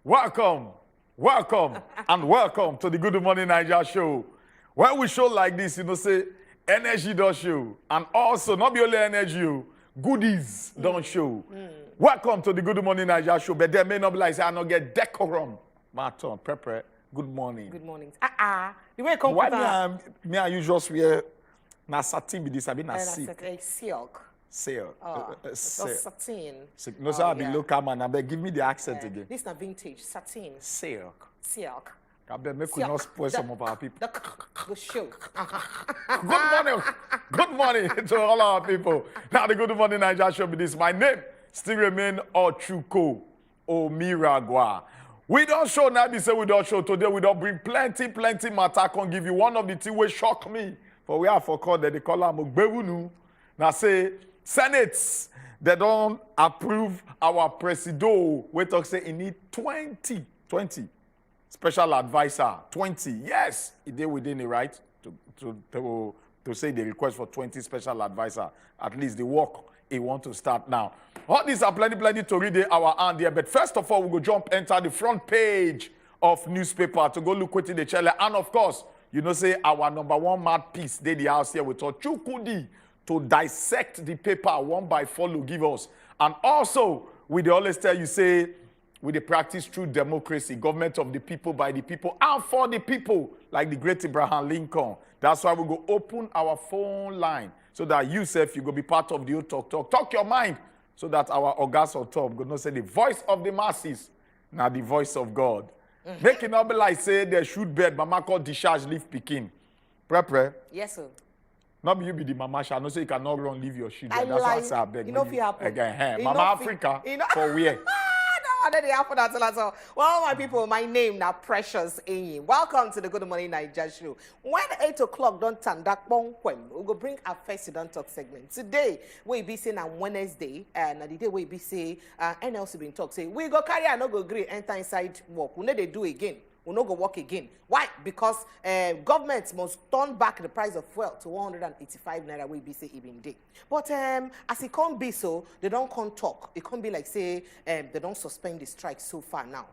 Welcome, and welcome to the Good Morning Nigeria show. When we show like this, say, energy does show. And also, not be only energy, goodies don't show. Welcome to the Good Morning Nigeria show. But there may not be like, say, I not get decorum. Martin, Pepper, good morning. Good morning. The way you come Why me and you just wear na satin be this, I be na silk. Silk. Silk. Satin. No, sir, I be local man. I beg, give me the accent again. This is not vintage. Satin. Silk. Silk. I beg, make we not spoil some of our people. The show. Good morning to all our people. Now the Good Morning Nigeria show be this. My name still remain Ochuko Omiragwa. We don't show now, we say we don't show today. We don't bring plenty matter. I can give you one of the things which shock me. For we have for call that they call them Ogbewunu. Now say Senates, they don't approve our presido. We talk say he need 20 special advisor. 20. Yes, it did within the right to say the request for 20 special advisor. At least the work he want to start now. All these are plenty to read our hand here. But first of all, we go jump enter the front page of newspaper to go look within the channel. And of course, say our number one mad piece, they the house here with Chukudi to dissect the paper one by follow give us. And also, we always tell you, say, with the practice true democracy, government of the people, by the people, and for the people, like the great Abraham Lincoln. That's why we go open our phone line so that you, self, you go be part of the talk your mind, so that our August on top go not say the voice of the masses, now the voice of God. Make it not be like say they shoot bed, mama call discharge, leave picking. Pre. Yes, sir. Not be you be the mama, shall not say you cannot run, leave your children. I That's like, what I say, I beg. you know if you happen. Again, Mama Africa, for where? Well, my people, my name now Precious Enyi. Welcome to the Good Morning Nigeria show. When 8 o'clock don't turn that bong we go bring our first don't talk segment. Today we be saying on Wednesday, and the day we be say NLC been talk say we go carry and no go agree enter inside work. We need to do again. We'll not go work again. Why? Because government must turn back the price of fuel to 185 naira. We be say even day. But as it can't be so, they don't come talk. It can't be like say they don't suspend the strike so far now.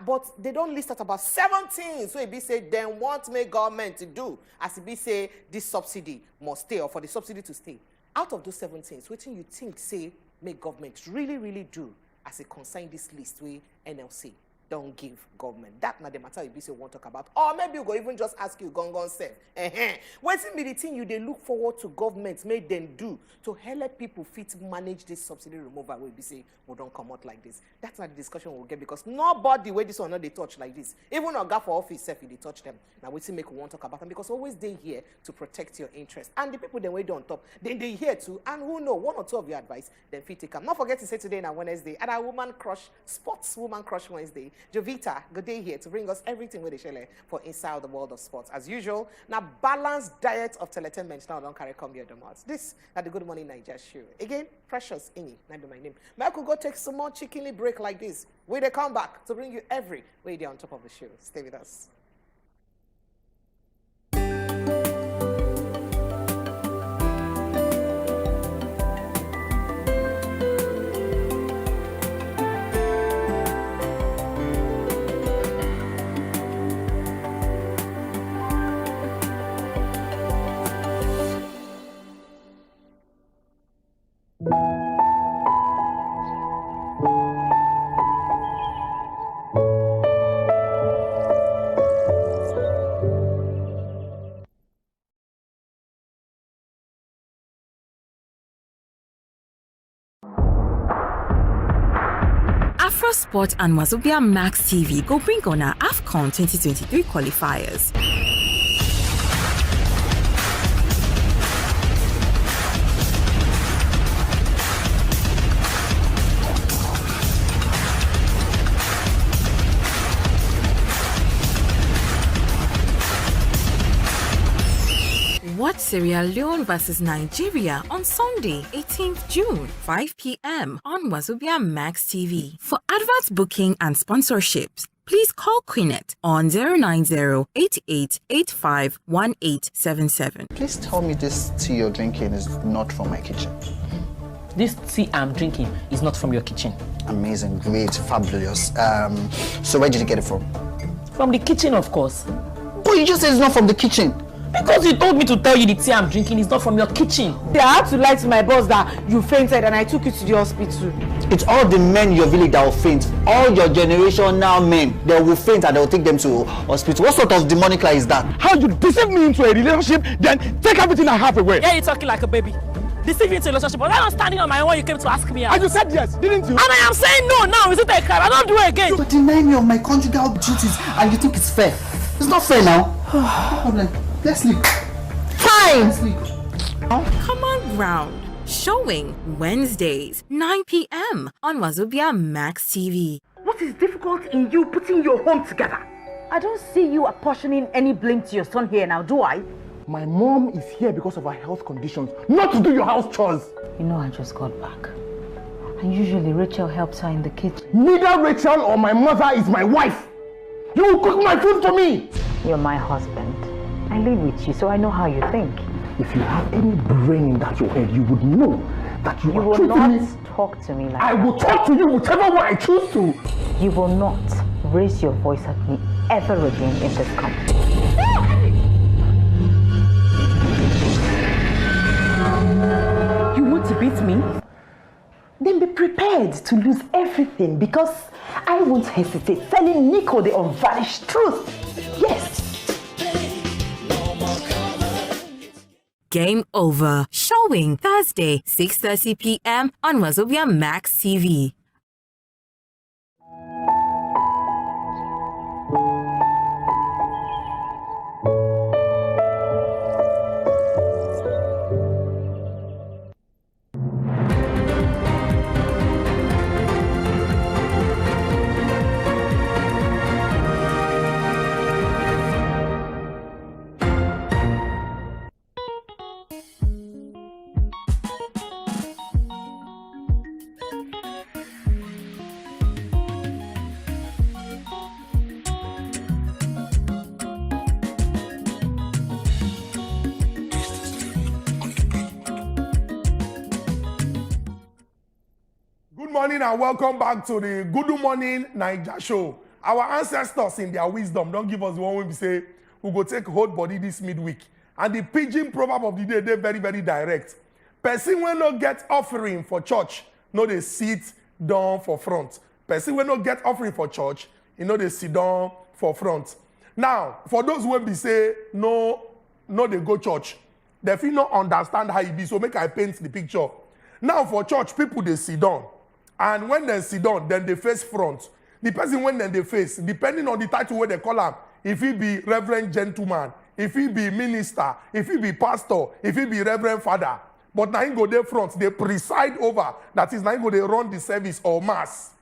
But they don't list out about 17. So it be say they want make government to do as it be say this subsidy must stay or for the subsidy to stay. Out of those 17, what you think say make government really do as it concern this list way NLC? Don't give government. That not the matter you be say want to talk about. Or maybe you go even just ask you gone self. What's be the thing you they look forward to governments make them do to help people fit manage this subsidy removal where we say we don't come out like this. That's not the discussion we'll get because nobody where this one not they touch like this. Even our gap for office self they touch them. Now we see make we want to talk about them because always they here to protect your interest. And the people then wait on top, then they here too. And who know one or two of your advice, then fit take them. Not forget to say today na Wednesday and our woman crush sports woman crush Wednesday. Jovita, good day here to bring us everything with the share for inside the world of sports. As usual, now balanced diet of entertainment now don't carry come here the most. This at the Good Morning Nigeria show. Again, Precious Enyi, not be my name. Michael go take some more chickenly break like this. We they come back to bring you every way there on top of the show. Stay with us. Sport and wazobiamax TV go bring on our AFCON 2023 qualifiers. Watch Sierra Leone versus Nigeria on Sunday, 18th June, 5 p.m. on wazobiamax TV. For advert booking and sponsorships, please call Queenet on 090-8885-1877. Please tell me this tea you're drinking is not from my kitchen. this tea I'm drinking is not from your kitchen. Amazing, great, fabulous. So where did you get it from? From the kitchen, of course. But you just said it's not from the kitchen. Because you told me to tell you the tea I'm drinking is not from your kitchen. I had to lie to my boss that you fainted and I took you to the hospital. It's all the men in your village that will faint. All your generation now men, they will faint and they will take them to hospital. What sort of demonic lie is that? How you deceive me into a relationship, then take everything I have away? Yeah, you're talking like a baby. Deceive you into a relationship, but I'm not standing on my own when you came to ask me out. And you said yes, didn't you? And I am saying no now. Is it a crime? I don't do it again. You deny me of my conjugal duties and you think it's fair. It's not fair now. No problem. Let's sleep. Fine. Let's sleep. Common Ground. Showing Wednesdays, 9 p.m. on Wazobia Max TV. What is difficult in you putting your home together? I don't see you apportioning any blame to your son here now, do I? My mom is here because of her health conditions, not to do your house chores. You know, I just got back. And usually Rachel helps her in the kitchen. Neither Rachel or my mother is my wife. You will cook my food for me. You're my husband. I live with you, so I know how you think. If you have any brain in that your head, you would know that you will treating not me. talk to me like I that. will talk to you whichever way I choose to. You will not raise your voice at me ever again in this company. You want to beat me? Then be prepared to lose everything because I won't hesitate telling Nico the unvarnished truth. Yes. Game Over. Showing Thursday, 6:30 p.m. on Wazobia Max TV. Good morning and welcome back to the Good Morning Naija show. Our ancestors in their wisdom don't give us the one when we say we go take hold body this midweek. And the pidgin proverb of the day, they're very, very direct. Person will not get offering for church, no they sit down for front. Person will not get offering for church, you know they sit down for front. Now, for those who will be say no they go church, they feel not understand how it be. So make I paint the picture. Now for church, people they sit down. And when they sit down, then they face front. The person when they face, depending on the title where they call him, if he be reverend gentleman, if he be minister, if he be pastor, if he be reverend father. But now he go there front, they preside over. That is now he go they run the service or mass.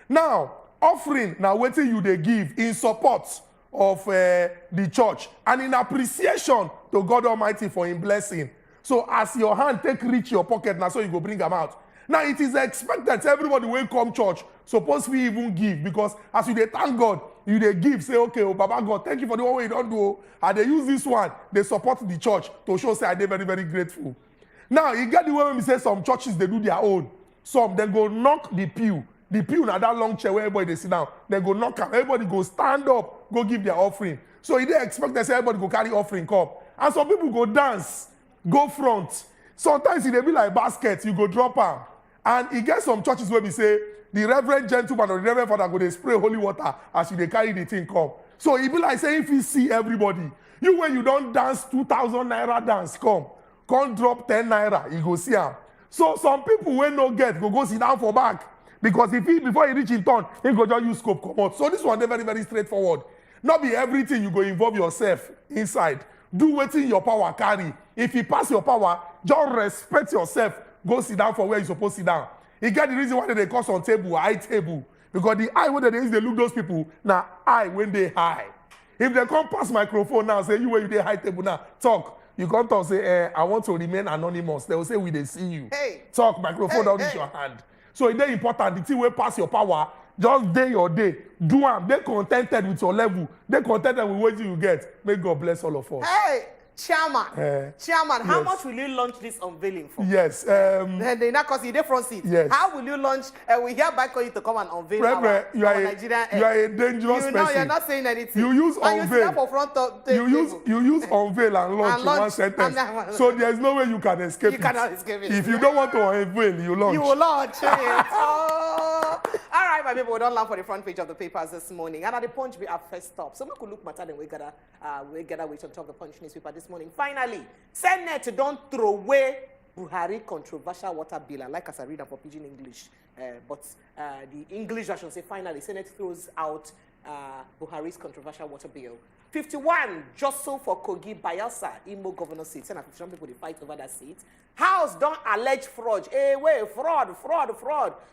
Now, offering, now what you they give in support of the church and in appreciation to God Almighty for his blessing. So as your hand take reach your pocket, now so you go bring them out. Now it is expected everybody will come church, suppose we even give, because as you they thank God, you they give, say, okay, oh Baba God, thank you for the one way you don't do. And they use this one, they support the church to show say they're very, very grateful. Now you get the way when we say some churches they do their own. Some they go knock the pew. The pew now that long chair where everybody they sit down, they go knock them. Everybody go stand up, go give their offering. So if they expect they say everybody go carry offering come. And some people go dance, go front. Sometimes it they be like basket, you go drop them. And it gets some churches where we say the reverend gentleman or the reverend father go they spray holy water as you they carry the thing come. So it be like saying if you see everybody, you when you don't dance 2,000 naira dance come drop 10 naira, you go see them. So some people when no get go sit down for back because if he before he reach in turn, he go just use scope come out. So this one they very, very straightforward. Not be everything you go involve yourself inside. Do what in your power carry. If you pass your power, just respect yourself. Go sit down for where you're supposed to sit down. You get the reason why they call on table, high table. Because the eye when they use, they look those people, now eye when they high. If they come pass microphone now, say you where you they high table now, talk. You come talk, say, I want to remain anonymous. They will say, we they see you. Hey. Talk, microphone down with your hand. So it's very important, the thing will pass your power, just day your day. Do them. They contented with your level. They contented with what you get. May God bless all of us. Hey, Chairman, how much will you launch this unveiling for? Yes. They not cause you front seat. Yes. How will you launch? We hereby call you to come and unveil Reverend, you are Nigerian you are a dangerous You person. know, you're not saying anything. You use and unveil. You sit for front of the you use unveil and launch in one sentence. So there's no way you can escape You cannot escape it. If you don't want to unveil, you launch. You will launch it. Oh. All right, my people, we don't land for the front page of the papers this morning. And at the Punch, we are first stop. So we could look matter than we gather wait on top of the Punch newspaper this morning. Finally, Senate don't throw away Buhari controversial water bill. I like as I read up for Pidgin English. But the English version say finally, Senate throws out Buhari's controversial water bill. 51 jostle for Kogi, Bayelsa, Imo governor seat. And 51 people they fight over that seat. House don't allege fraud. Hey, wait, fraud.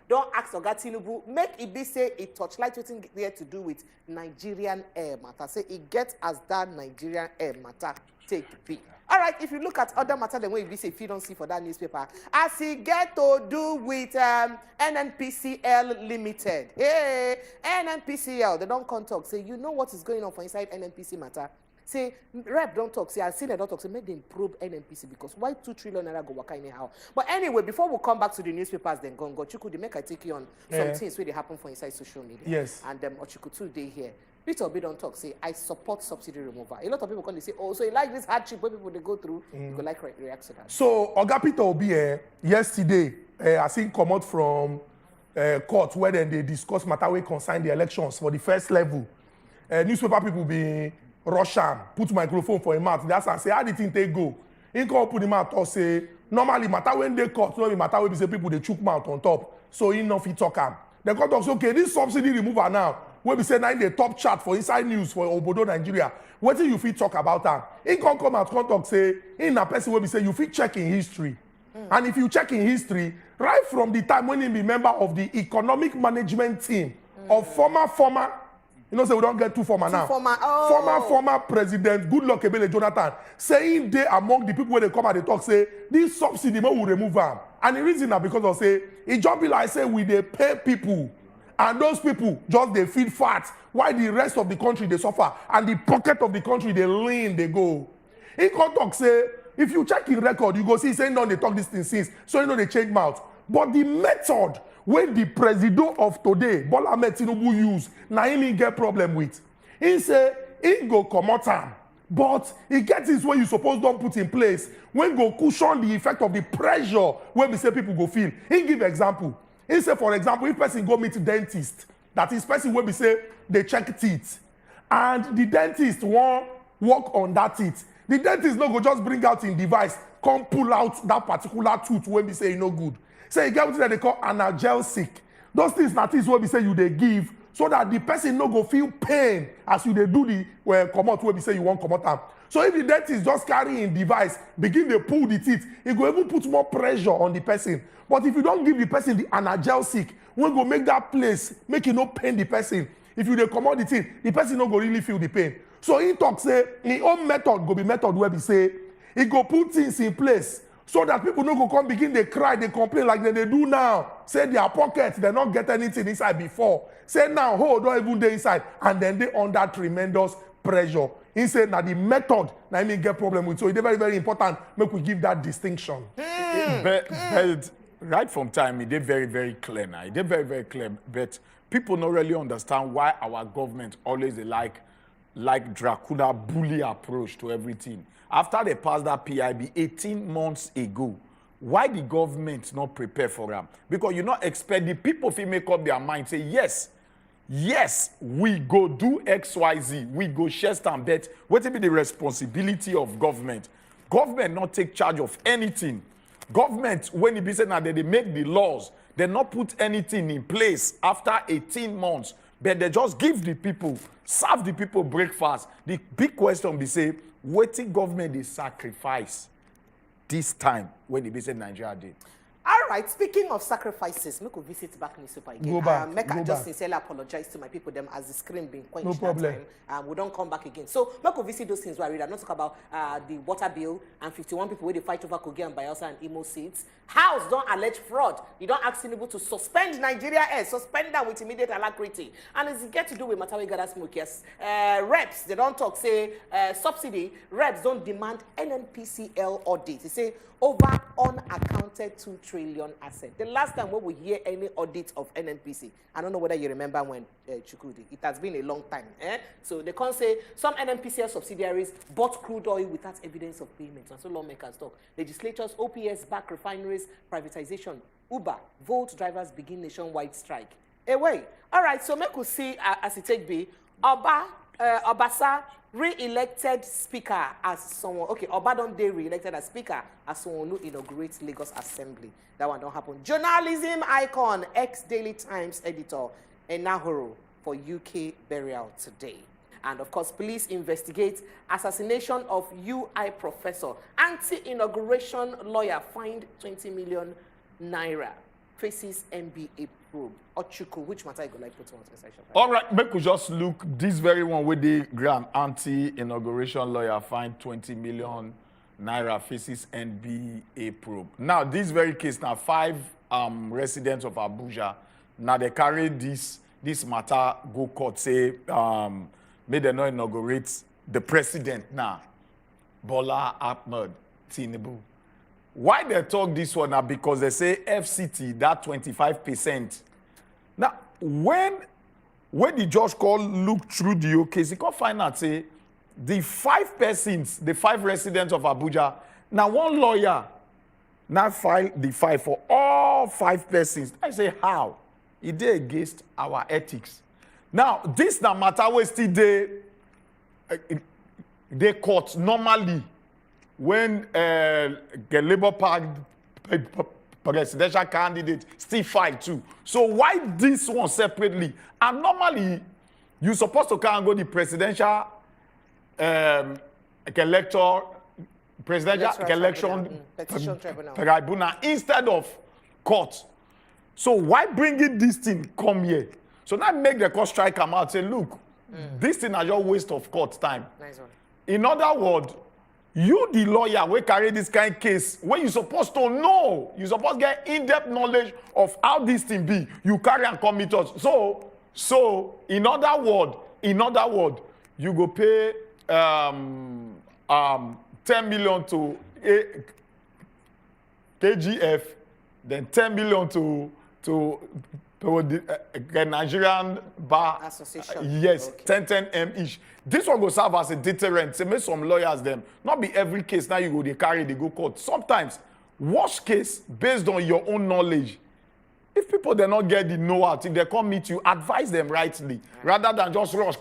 Don't ask Oga Tinubu. Make it be say it touchlight waiting there to do with Nigerian air matter. Say it gets as that Nigerian air matter take be. All right, if you look at other matter than what you say if you don't see for that newspaper, as it get to do with NNPCL Limited. Hey, NNPCL, they don't come talk. Say, you know what is going on for inside NNPC matter? Say, rep don't talk. Say, I seen don't talk. Say, make them probe NNPC because why 2 trillion naira go waka anyhow? But anyway, before we come back to the newspapers, then go. Chukwudi, make I take you on some things where they happen for inside social media. Yes. And Ochukutu day here. Peter Obi don't talk. Say, I support subsidy removal. A lot of people come and say, oh, so you like this hardship where people they go through? You go like react to that. So, Oga Peter Obi, yesterday, I think come out from court where then they discuss matter wey concern the elections for the first level. Newspaper people be Russian, put microphone for him mouth. That's and say, how did it take go? He come put him out or say, normally matter when they court, no matter when say people they chook mouth on top. So he no fit talk am. The court talks, okay, this subsidy removal now, where we say now in the top chart for inside news for Obodo Nigeria. What do you fit talk about that? He come out talk say, in a person where we say you fit check in history. And if you check in history, right from the time when he be member of the economic management team of former, you know, say we don't get too former now. Former President Goodluck Jonathan saying they among the people where they come and they talk say this subsidy will remove them. And the reason is because of say it just be like say we they pay people and those people just they feed fat while the rest of the country they suffer and the pocket of the country they lean they go. He can talk say if you check in record you go see saying no they talk this thing since so you know they change mouth. But the method when the president of today, Bola Ahmed Tinubu use, na him get problem with. He say, he go comot am, but he get things where you suppose don't put in place, when go cushion the effect of the pressure when we say people go feel. He give example. He say, for example, if person go meet dentist, that is person when we say they check teeth, and the dentist won't work on that teeth. The dentist no go just bring out in device, come pull out that particular tooth when we say no good. Say you get what they call analgesic. Those things na things wey be say you dey give so that the person no go feel pain as you dey do the comot wey be say you wan comot am. So if the dentist just carry in device begin dey pull the teeth, e go even put more pressure on the person. But if you don give the person the analgesic wey go make that place make e no pain the person, if you dey comot the teeth, the person no go really feel the pain. So he talk say him own method go be method wey be say he go put things in place so that people no go come begin they cry, they complain like they do now. Say their pocket, they not get anything inside before. Say now, don't even dey inside, and then they under tremendous pressure. He said now the method now me get problem with. So it's very, very important. Make we give that distinction. But right from time, it is very, very clear now. It is very, very clear. But people don't really understand why our government always like Dracula bully approach to everything. After they passed that PIB 18 months ago, why the government not prepare for them? Because you not expect the people to make up their mind, say, yes, we go do XYZ, we go share stamp bet. What will be the responsibility of government? Government not take charge of anything. Government, when it be said now that they make the laws, they not put anything in place after 18 months, but they just give the people, serve the people breakfast. The big question be say, what government they sacrifice this time when the business Nigeria did? All right, speaking of sacrifices, make we visit back newspaper again. Go back, Make I go just back. sincerely apologize to my people them as the screen being quenched No problem. that time. We don't come back again. So make we visit those things where I read. I'm not talk about the water bill and 51 people where they fight over Kogi and Bayelsa and Imo seats. House don't allege fraud. You don't ask Tinubu to suspend Nigeria Air, suspend them with immediate alacrity. And it's get to do with matter we gather smoke. Yes, reps they don't talk say subsidy. Reps don't demand NNPCL audit. They say over unaccounted 2 trillion assets. The last time we hear any audit of NNPC, I don't know whether you remember when Chukwudi. It has been a long time. So they can't say some NNPCL subsidiaries bought crude oil without evidence of payment. And so lawmakers talk. Legislatures, OPS back refineries, privatization, Uber, Volt drivers begin nationwide strike. Away. All right. So make we see as it take be Obasa re-elected speaker as someone. Okay, Oba they re-elected as speaker as someone who inaugurates Lagos Assembly. That one don't happen. Journalism icon, ex-Daily Times editor, Enahoro for UK burial today. And of course, police investigate assassination of UI professor. Anti-inauguration lawyer fined 20 million naira. Faces NBA probe. Ochuku, which matter you go like put on session? All right, make we just look this very one with the grand anti-inauguration lawyer fined 20 million naira faces NBA probe. Now, this very case now 5 residents of Abuja. Now they carry this matter go court say may they not inaugurate the president now, Bola Ahmed Tinubu. Why they talk this one now? Because they say FCT, that 25%. Now, when the judge look through the case, he can find out, say, the 5 persons, the 5 residents of Abuja, now one lawyer now file the 5 for all 5 persons. I say, how? It did against our ethics. Now, this now matter where still they court normally when the Labour Party presidential candidate still fight too. So why this one separately? And normally, you're supposed to go the presidential election tribunal instead of court. So why bringing this thing come here? So now make the court strike come out say, look, this thing is your waste of court time. Nice one. In other words, you, the lawyer, will carry this kind of case when you're supposed to know, you're supposed to get in-depth knowledge of how this thing be. You carry and commit us. So in other words, you go pay 10 million to KGF, then 10 million to the Nigerian Bar Association. Yes, Okay. 10 each. This one go serve as a deterrent. Say, make some lawyers them. Not be every case now you go they carry, they go court. Sometimes, worst case based on your own knowledge. If people they not get the know-how, if they come meet you, advise them rightly rather than just rush.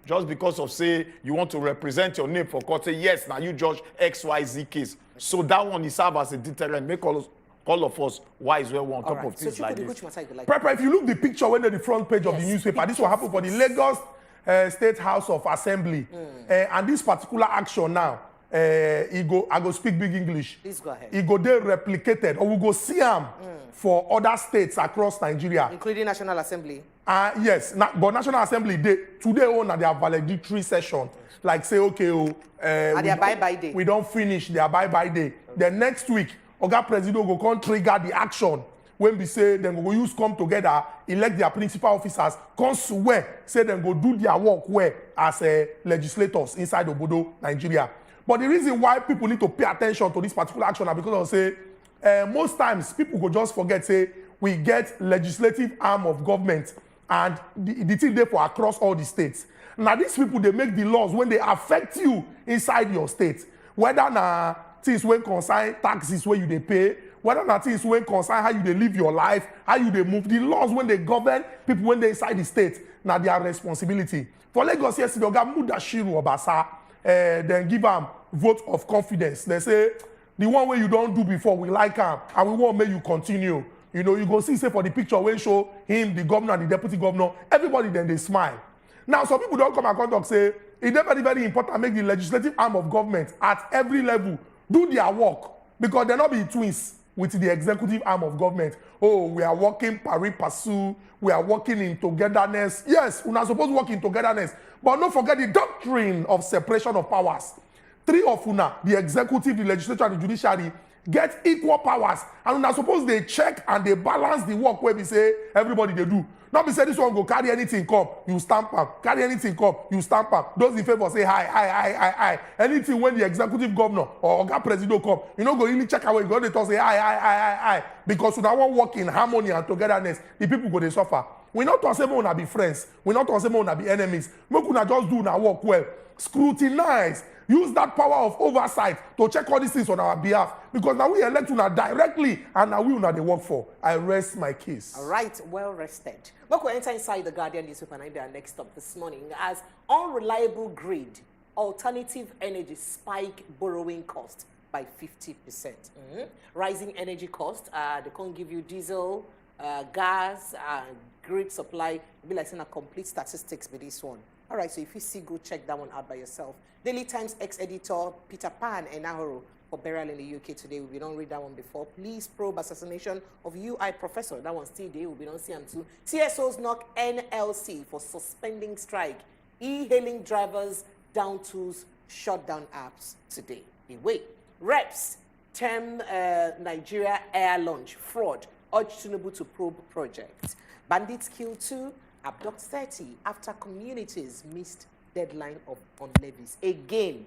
Just because of say you want to represent your name for court. Say yes, now you judge XYZ case. So that one is serve as a deterrent. Make all of us wise where on top right. of things So like Chukwudi, this. which matter you go like? Prepare, if you look the picture when they're the front page of the newspaper, this will happen for the Lagos State House of Assembly. And this particular action now, I go speak big English. Please go ahead. It go there replicated, or we go see them for other states across Nigeria. Including National Assembly. Yes, but National Assembly, today on their valedictory session. Like say, okay, their bye-bye day. We don't finish their bye-bye day. The next week, Oga President go come trigger the action. When we say them go use come together, elect their principal officers, come swear, say them go do their work where as legislators inside Obodo, Nigeria. But the reason why people need to pay attention to this particular action is because of say, most times people go just forget, say, we get legislative arm of government and the thing there for across all the states. Now these people, they make the laws when they affect you inside your state. Whether na things when concern taxes where you they pay, whether na things when concern how you they live your life, how you they move, the laws when they govern people when they inside the state, now their responsibility. For Lagos yesterday, Oga Mudashiru Obasa, then give them vote of confidence. They say, the one way you don't do before, we like him, and we want to make you continue. You know, you go see, say, for the picture, when show him, the governor, and the deputy governor, everybody then they smile. Now, some people don't come and conduct, say, it's very, very important to make the legislative arm of government at every level do their work, because they're not be twins. with the executive arm of government. Oh, we are working pari passu, we are working in togetherness. Yes, we're not supposed to work in togetherness, but don't forget the doctrine of separation of powers. Three of una, the executive, the legislature, and the judiciary, get equal powers, and una suppose they check and they balance the work where we say everybody they do. Not be say this one go carry anything come, you stamp am. Carry anything come, you stamp am. Those in favor say aye. Anything when the executive governor or Oga President come, you know go really check away. You go to talk say aye. Because we don't work in harmony and togetherness. The people go they suffer. We not talk say we wanna be friends. We not talk say we wanna be enemies. We could just do our work well. Scrutinize. Use that power of oversight to check all these things on our behalf. Because now we elect una directly and now we una they work for. I rest my case. All right, well rested. Look, we'll enter inside the Guardian newspaper and our next stop this morning as unreliable grid, alternative energy spike borrowing cost by 50%. Rising energy cost, they can't give you diesel, gas, grid supply. Be like saying a complete statistics with this one. All right, so if you see, go check that one out by yourself. Daily Times ex-editor Peter Pan Enahoro for burial in the UK today. We don't read that one before. Police probe assassination of UI professor. That one still there. We don't see him too. CSOs knock NLC for suspending strike. E-hailing drivers down tools, shut down apps today. Away. Reps term Nigeria air launch fraud. Urge Tinubu to probe project. Bandits kill 2. Abduct 30 after communities missed deadline on levies. Again,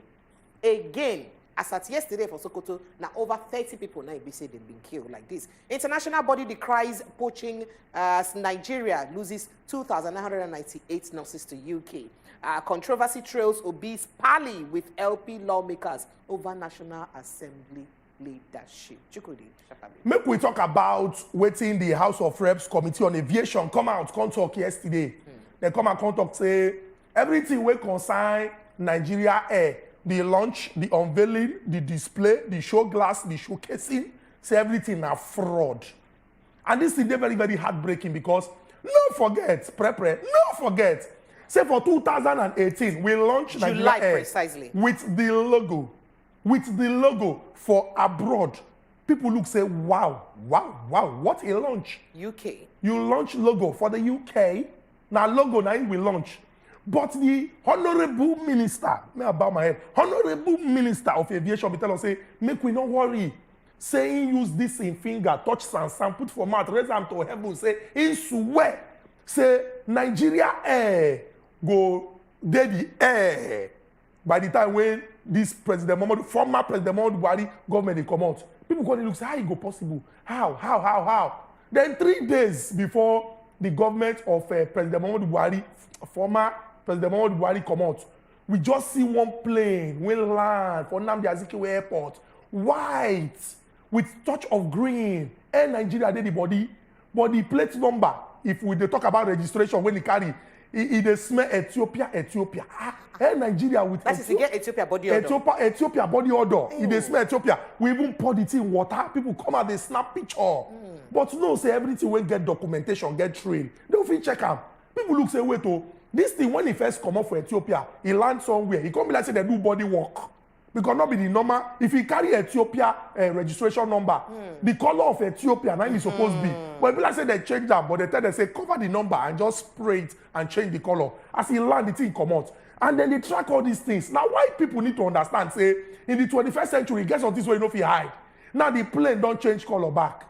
as at yesterday for Sokoto, now over 30 people now say they've been killed like this. International body decries poaching as Nigeria loses 2,998 nurses to UK. Controversy trails Obi's parley with LP lawmakers over National Assembly leadership. Make we talk about waiting the House of Reps Committee on Aviation come out, come talk yesterday. They come and come talk, say everything we concern Nigeria Air, the launch, the unveiling, the display, the show glass, the showcasing, say everything are fraud. And this is very, very heartbreaking because no forget, say for 2018, we launched Nigeria Air precisely. with the logo for abroad. People look say, wow, what a launch. UK. You launch logo for the UK. Now logo now we launch. But the honorable minister, may I bow my head, honorable minister of aviation, we tell us, say, make we not worry. Saying use this in finger, touch and put for mouth, raise them to heaven, say, in swear, say, Nigeria Air go, they the air. By the time when this former President Buhari government they come out, people go and look, say, how it go possible? How? Then 3 days before the government of President Buhari, former President Buhari come out, we just see one plane will land for Nnamdi Azikiwe Airport, white, with touch of green. Air Nigeria did the body, but the plate number, if we they talk about registration when they carry, it smell Ethiopia. Air Nigeria with that is to get Ethiopia body odor. Ethiopia body odor. If they smell Ethiopia, we even pour it in water. People come out, they snap picture. But no, say everything will get documentation, get trail. They will check them. People look say, wait, oh, this thing when he first come up for Ethiopia, he land somewhere. He come be like say they do body work. Because not be the normal. If he carry Ethiopia registration number, the color of Ethiopia now is supposed to be. But people like say they change that, but they tell them say cover the number and just spray it and change the color. As he land, the thing come out. And then they track all these things. Now, why people need to understand, say, in the 21st century, guess what this way you know if he hide. Now the plane don't change color back.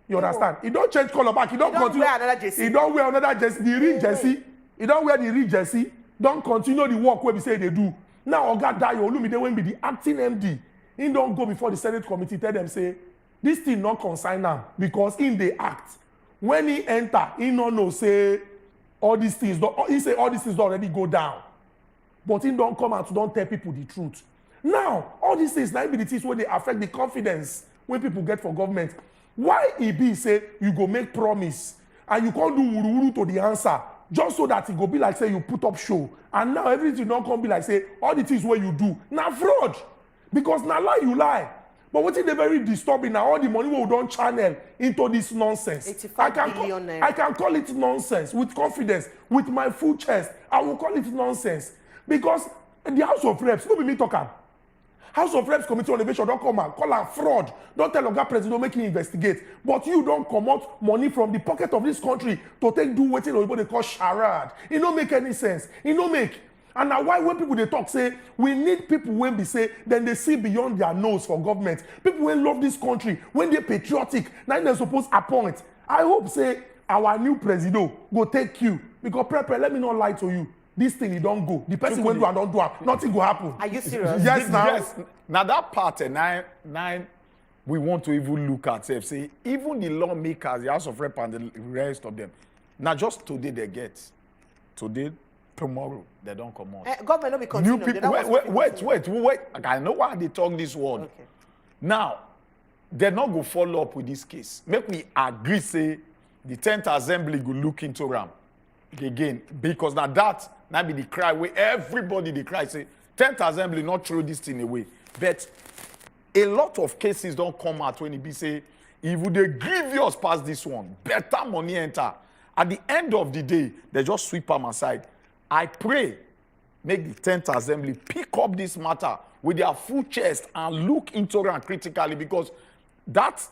You understand? He don't change color back. He don't continue. Wear another jersey. He don't wear another jersey. The real jersey. He don't wear the real jersey. Don't continue the work where we say they do. Now, Oga Dayo Olumide when be the acting MD. He don't go before the Senate committee, tell them, say, this thing not consign him because in the act. When he enter, he no know, say, all these things, he say all these things already go down. But he don't come out to don't tell people the truth. Now, all these things, now be the things where they affect the confidence when people get for government. Why he be say, you go make promise, and you can't do wuru to the answer, just so that it go be like, say, you put up show. And now everything don't come be like, say, all the things where you do. Now fraud. Because now lie, you lie. But what is the very disturbing now? All the money we don't channel into this nonsense. 85 billion naira. I can call it nonsense with confidence, with my full chest. I will call it nonsense. Because the House of Reps, no be me talking. House of Reps Committee on Innovation don't come and call am fraud. Don't tell Oga President make him investigate. But you don't come out money from the pocket of this country to take do wetin Oyibo they call charade. It don't make any sense. It don't make. And now why when people they talk say we need people when be say then they see beyond their nose for government. People when love this country, when they patriotic, now they supposed appoint. I hope say our new president go take you because prepare. Let me not lie to you. This thing, it don't go. The person when do and don't do it, nothing will happen. Are you serious? Yes, now. Yes. Now that part, nine, we want to even look at, say, even the lawmakers, the House of Rep and the rest of them, now just today they get. Today, tomorrow, they don't come out. Government will be New continuing. people, wait. I know why they talk this word. Okay. Now, they're not going to follow up with this case. Make me agree, say, the 10th Assembly will look into RAM again. Because now that be the cry where everybody they cry, say, 10th Assembly not throw this thing away. But a lot of cases don't come out when it be say, if they grievous past this one, better money enter. At the end of the day, they just sweep them aside. I pray, make the 10th Assembly pick up this matter with their full chest and look into it critically because that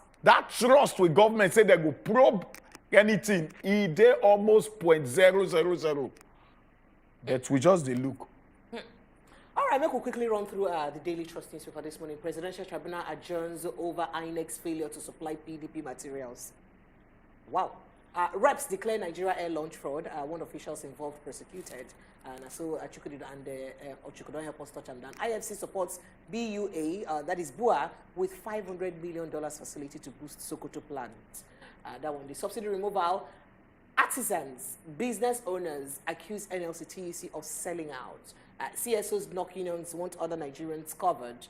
trust with government say they go probe anything, they almost 0.000. But we just they look. All right, make we quickly run through the daily trust newspaper this morning. Presidential Tribunal adjourns over INEC's failure to supply PDP materials. Wow. Reps declare Nigeria air launch fraud. One officials involved prosecuted. And so Chukwudi and Chukwudi help us touch on that. IFC supports BUA, that is BUA, with $500 million facility to boost Sokoto plant. That one, the subsidy removal. Artisans, business owners accuse NLC-TUC of selling out. CSOs, knock unions want other Nigerians covered.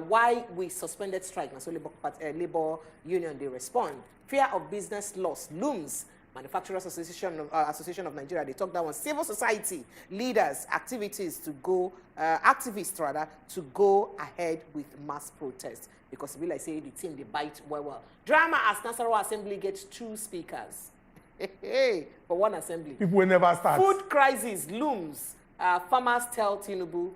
Why we suspended strike? So labor union, they respond. Fear of business loss looms. Manufacturers Association of Nigeria, they talk that one. Civil society leaders, activists to go ahead with mass protests. Because we like say the team, they bite well. Drama as Nasarawa Assembly gets 2 speakers. For one assembly. People will never start. Food crisis looms. Farmers tell Tinubu,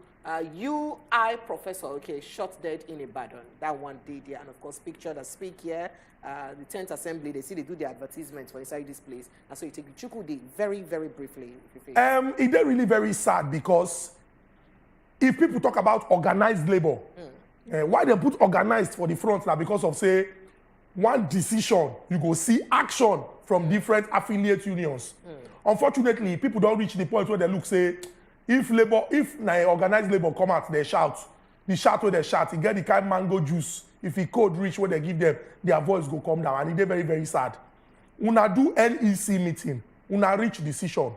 UI professor, shot dead in Ibadan. That one did here. And of course, picture that speak here. The 10th Assembly, they do the advertisements for inside this place. And so you take the Chukwudi very, very briefly. It's really very sad because if people talk about organized labor, why they put organized for the front now? Because of, say, one decision, you go see action from different affiliate unions. Unfortunately, people don't reach the point where they look, say, if organized labor come out, they shout. The shout where they shout, you get the kind of mango juice. If it code reach where they give them, their voice go come down. And it's very, very sad. Una do NEC meeting. Una reach decision.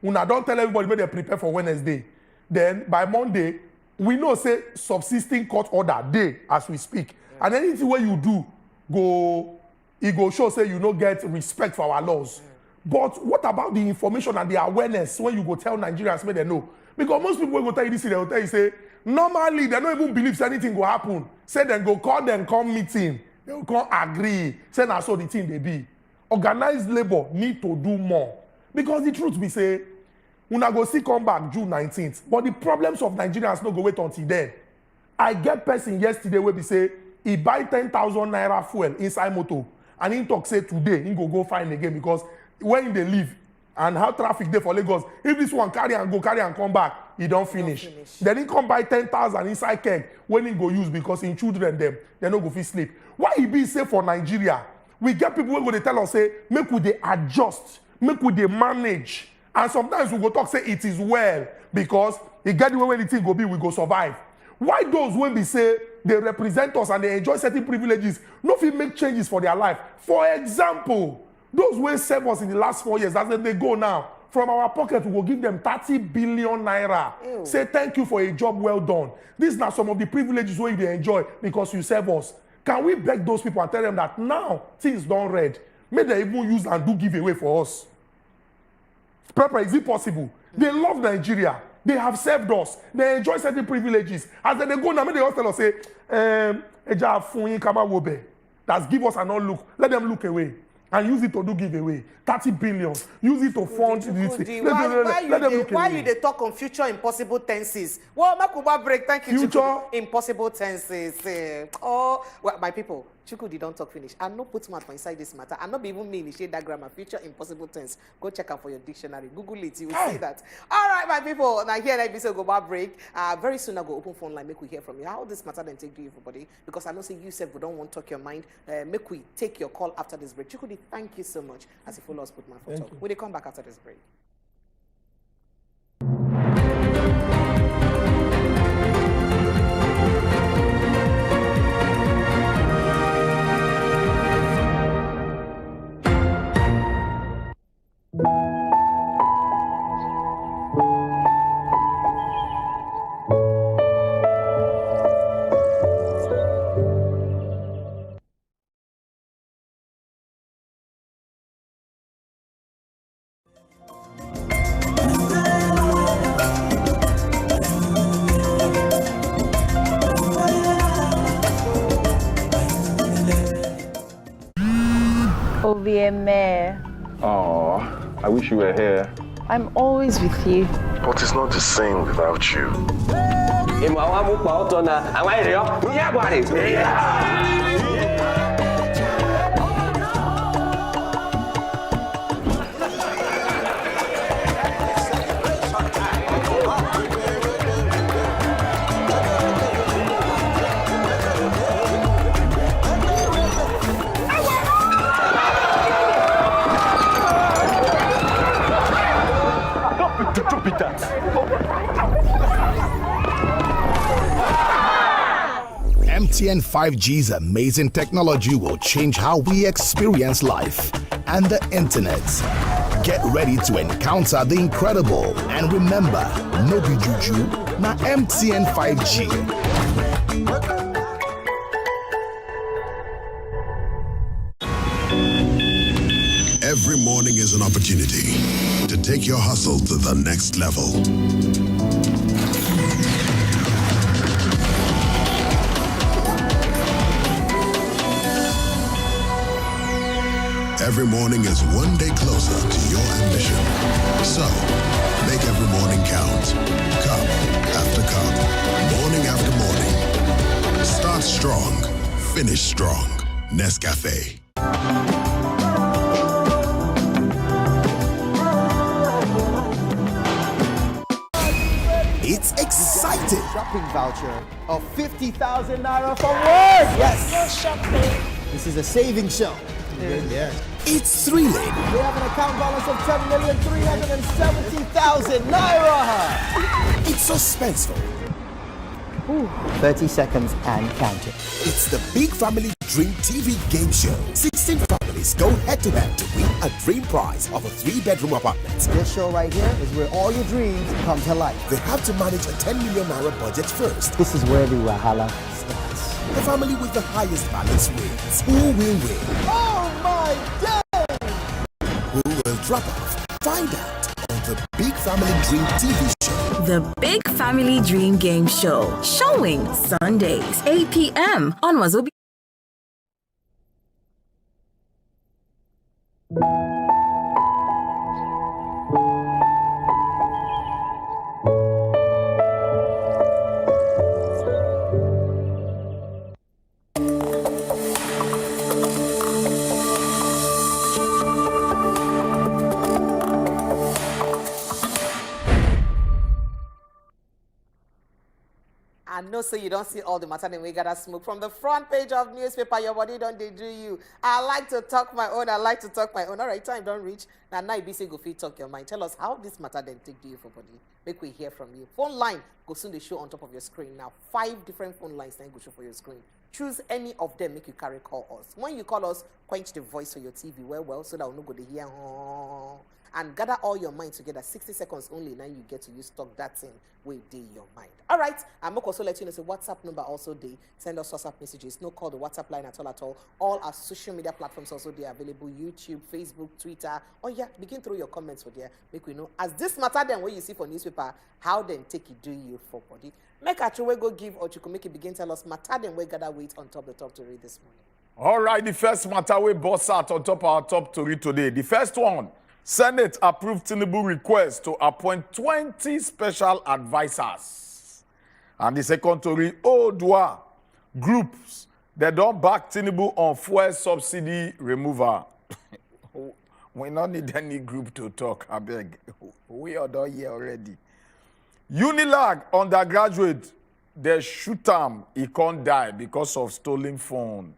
Una don't tell everybody where they prepare for Wednesday. Then by Monday, we know say subsisting court order day as we speak. And anything where you do, it go show say you no get respect for our laws. But what about the information and the awareness when you go tell Nigerians where they know? Because most people will go tell you this, they will tell you, say, normally they don't even believe anything will happen. Say then go call them, come meeting. They will come agree. Say now so the thing they be. Organized labor need to do more. Because the truth be say, una go see come back June 19th. But the problems of Nigerians no go wait until then. I get person yesterday where be say, he buy 10,000 naira fuel inside motor. And he talk say today, he go find again because when they leave and how traffic there for Lagos, if this one carry and come back, he don't finish. Then he come buy 10,000 inside keg when he go use because in children them, they no go fit sleep. Why he be safe for Nigeria? We get people who go they tell us say, make we they adjust, make we they manage. And sometimes we go talk say it is well because he get the way when the thing go be, we go survive. Why those when we say they represent us and they enjoy certain privileges, no fit make changes for their life? For example, those who serve us in the last 4 years, as they go now, from our pocket, we will give them 30 billion naira. Ew. Say thank you for a job well done. These are some of the privileges where they enjoy because you serve us. Can we beg those people and tell them that now things don't red? May they even use and do giveaway for us? Pepper, is it possible? They love Nigeria. They have served us. They enjoy certain privileges. As they go now, may they also tell us, say, that's give us an all look. Let them look away. and use it to do giveaway 30 billion. Use it to fund this thing. Why you talk on future impossible tenses? Well, Makuba break. Thank you. Future impossible tenses. Oh, well, my people. Chukudi don't talk finish. I'm not put math inside this matter. I'm not even me initiate that grammar. Future impossible tense. Go check out for your dictionary. Google it. You will see that. All right, my people. Now here, let me say go back break. Very soon I go open phone line. Make we hear from you. How this matter then take to you, everybody? Because I know say you said we don't want to talk your mind. Make we take your call after this break. Chukudi, thank you so much. As you follow us, put my phone talk. Will they come back after this break? Oh, I wish you were here. I'm always with you. But it's not the same without you. Don't be that. MTN 5G's amazing technology will change how we experience life and the internet. Get ready to encounter the incredible. And remember, no be juju, na MTN 5G. Every morning is an opportunity to take your hustle to the next level. Every morning is one day closer to your ambition. So, make every morning count. Cup after cup, morning after morning. Start strong, finish strong. Nescafe. It's exciting. Shopping voucher of 50,000 naira from work. Yes. No shopping. This is a saving show. Yeah. It's thrilling. We have an account balance of 10,370,000 naira. It's suspenseful. 30 seconds and counting. It's the Big Family Dream TV game show. 16 families go head-to-head to win a dream prize of a 3-bedroom apartment. This show right here is where all your dreams come to life. They have to manage a 10 million naira budget first. This is where the Wahala starts. The family with the highest balance wins. Who will win? Oh my day! Who will drop off? Find out on the Big Family Dream TV show. The Big Family Dream Game Show. Showing Sundays, 8 p.m. on Wazobia. I know so you don't see all the matter, then we gotta smoke from the front page of newspaper. Your body don't they do you? I like to talk my own. All right, time don't reach. Now be say go fit talk your mind. Tell us how this matter then take to you for body. Make we hear from you. Phone line go soon. They show on top of your screen now. 5 different phone lines then go show for your screen. Choose any of them. Make you carry call us. When you call us, quench the voice for your TV well, so that we'll not go to hear. And gather all your mind together. 60 seconds only. Now you get to use talk that thing within your mind. All right. I'm also let you know the WhatsApp number also they send us WhatsApp messages. No call the WhatsApp line at all. All our social media platforms also they are available. YouTube, Facebook, Twitter. Oh yeah, begin through your comments for there. Make we know as this matter then what you see for newspaper. How then take it do you for body. Make a true go give or you can make it begin tell us matter then we gather wait on top the top to read this morning. All right, the first matter we boss out on top of our top story today. The first one, Senate approved Tinubu request to appoint 20 special advisors. And the second story, Odua groups that don't back Tinubu on fuel subsidy removal. We don't need any group to talk, I beg. We are done here already. Unilag undergraduate, they shoot him, he can't die because of stolen phone.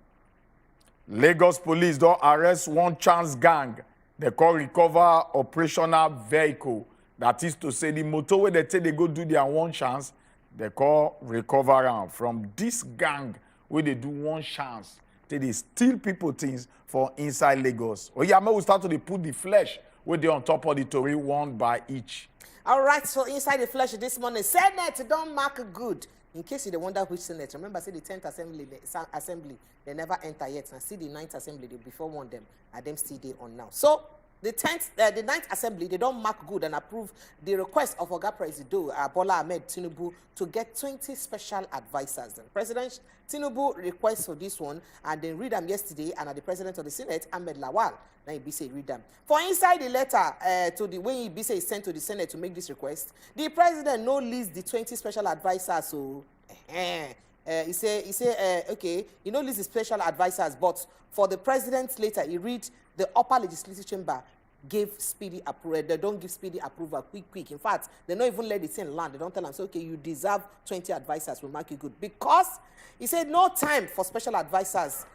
Lagos police don't arrest one chance gang. They call recover operational vehicle. That is to say, the motor where they take they go do their one chance, they call recover am. From this gang where they do one chance, they steal people things for inside Lagos. Oh yeah, we start to put the flesh where they on top of the story one by each. All right, so inside the flesh this morning, Senate don't mark good. In case you wonder which Senate, remember, say the 10th Assembly, they never enter yet. And see the 9th Assembly, they before one them, and them still they on now. So the 9th Assembly, they don't mark good and approve the request of Oga President Bola Ahmed Tinubu to get 20 special advisors. And President Tinubu requests for this one, and then read them yesterday, and the President of the Senate, Ahmed Lawal, now he be say read them. For inside the letter to the way he be say sent to the Senate to make this request, the President no list the 20 special advisors. So he say okay, he no list the special advisors, but for the President later he read the upper legislative chamber gave speedy approval. They don't give speedy approval quick. In fact, they don't even let the thing land. They don't tell them, say, okay, you deserve 20 advisors, we'll mark you good. Because he said no time for special advisors,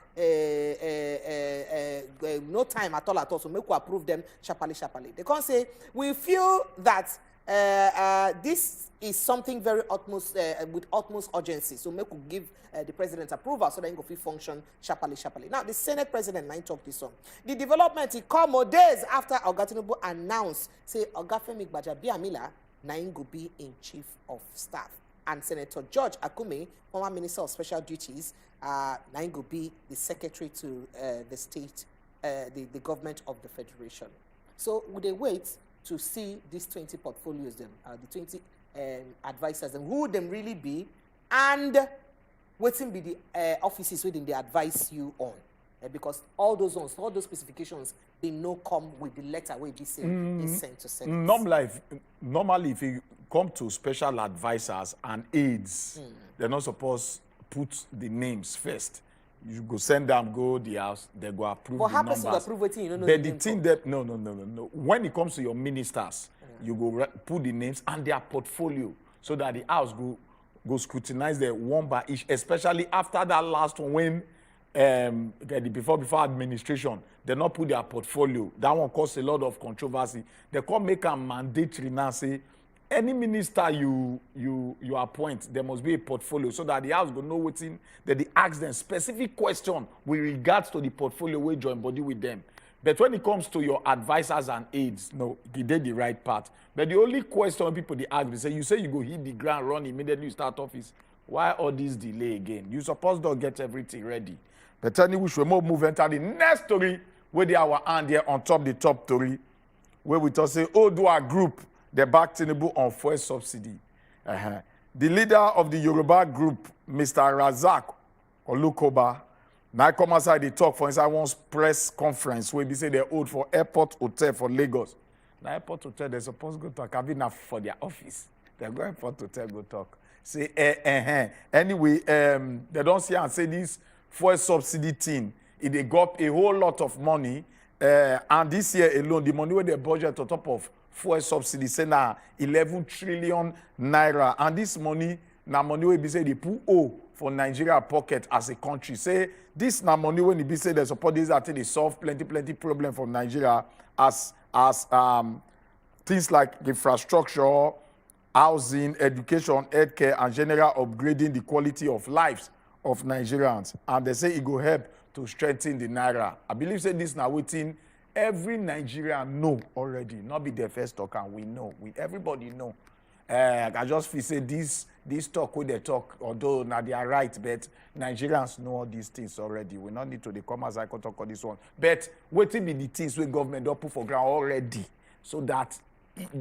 no time at all, so make we approve them sharply. They can't say, we feel that this is something very with utmost urgency, so make we give the President approval so that he can function sharply. Now, the Senate President, now talk this on. The development, he come more days after Oga Tinubu announced, say, Oga Femi Gbajabiamila, now he go be in Chief of Staff. And Senator George Akume, former Minister of Special Duties, now he go be the Secretary to the state, the government of the Federation. So, would they wait to see these 20 portfolios, the 20 advisors, and who would them really be, and what will be the offices within they advise you on? Because all those ones, all those specifications, they no come with the letter where this is sent to Senate. Normally, if you come to special advisors and aides, they're not supposed to put the names first. You go send them, go the house, they go approve the numbers. But approve it, you don't know but the thing that, no. When it comes to your ministers, you go put the names and their portfolio so that the house go scrutinize them one by each, especially after that last one when before administration, they not put their portfolio. That one caused a lot of controversy. They can't make a mandatory now say, any minister you appoint, there must be a portfolio so that the house will know what's in, that they ask them specific question with regards to the portfolio we join body with them. But when it comes to your advisors and aides, no, they did the right part. But the only question people they ask, you say you go hit the ground, run immediately, you start office. Why all this delay again? You supposed to get everything ready. But anyway, we should move into the next story where they our hand here on top the top story, where we talk say, Odua group, they back Tinubu on fuel subsidy. The leader of the Yoruba group, Mr. Razak Olukoba, now come outside the talk for inside one press conference where they say they're owed for airport hotel for Lagos. Now airport hotel, they're supposed to go talk. Have enough for their office. They're going airport hotel, go talk. Say, Anyway, they don't see and say this fuel subsidy thing. They got a whole lot of money. And this year alone, the money where they budget on top of fuel subsidy, say now 11 trillion naira. And this money, now money will be say they put for Nigeria pocket as a country. Say this now money when it be say they support this that they solve plenty problem from Nigeria as things like infrastructure, housing, education, healthcare, and general upgrading the quality of lives of Nigerians. And they say it will help to strengthen the naira. I believe say this now waiting. Every Nigerian know already, not be their first talk, and we know. Everybody know. I just feel say this talk with they talk, although now they are right, but Nigerians know all these things already. We not need to the come as I can talk on this one. But what will be the things where government don't put for ground already, so that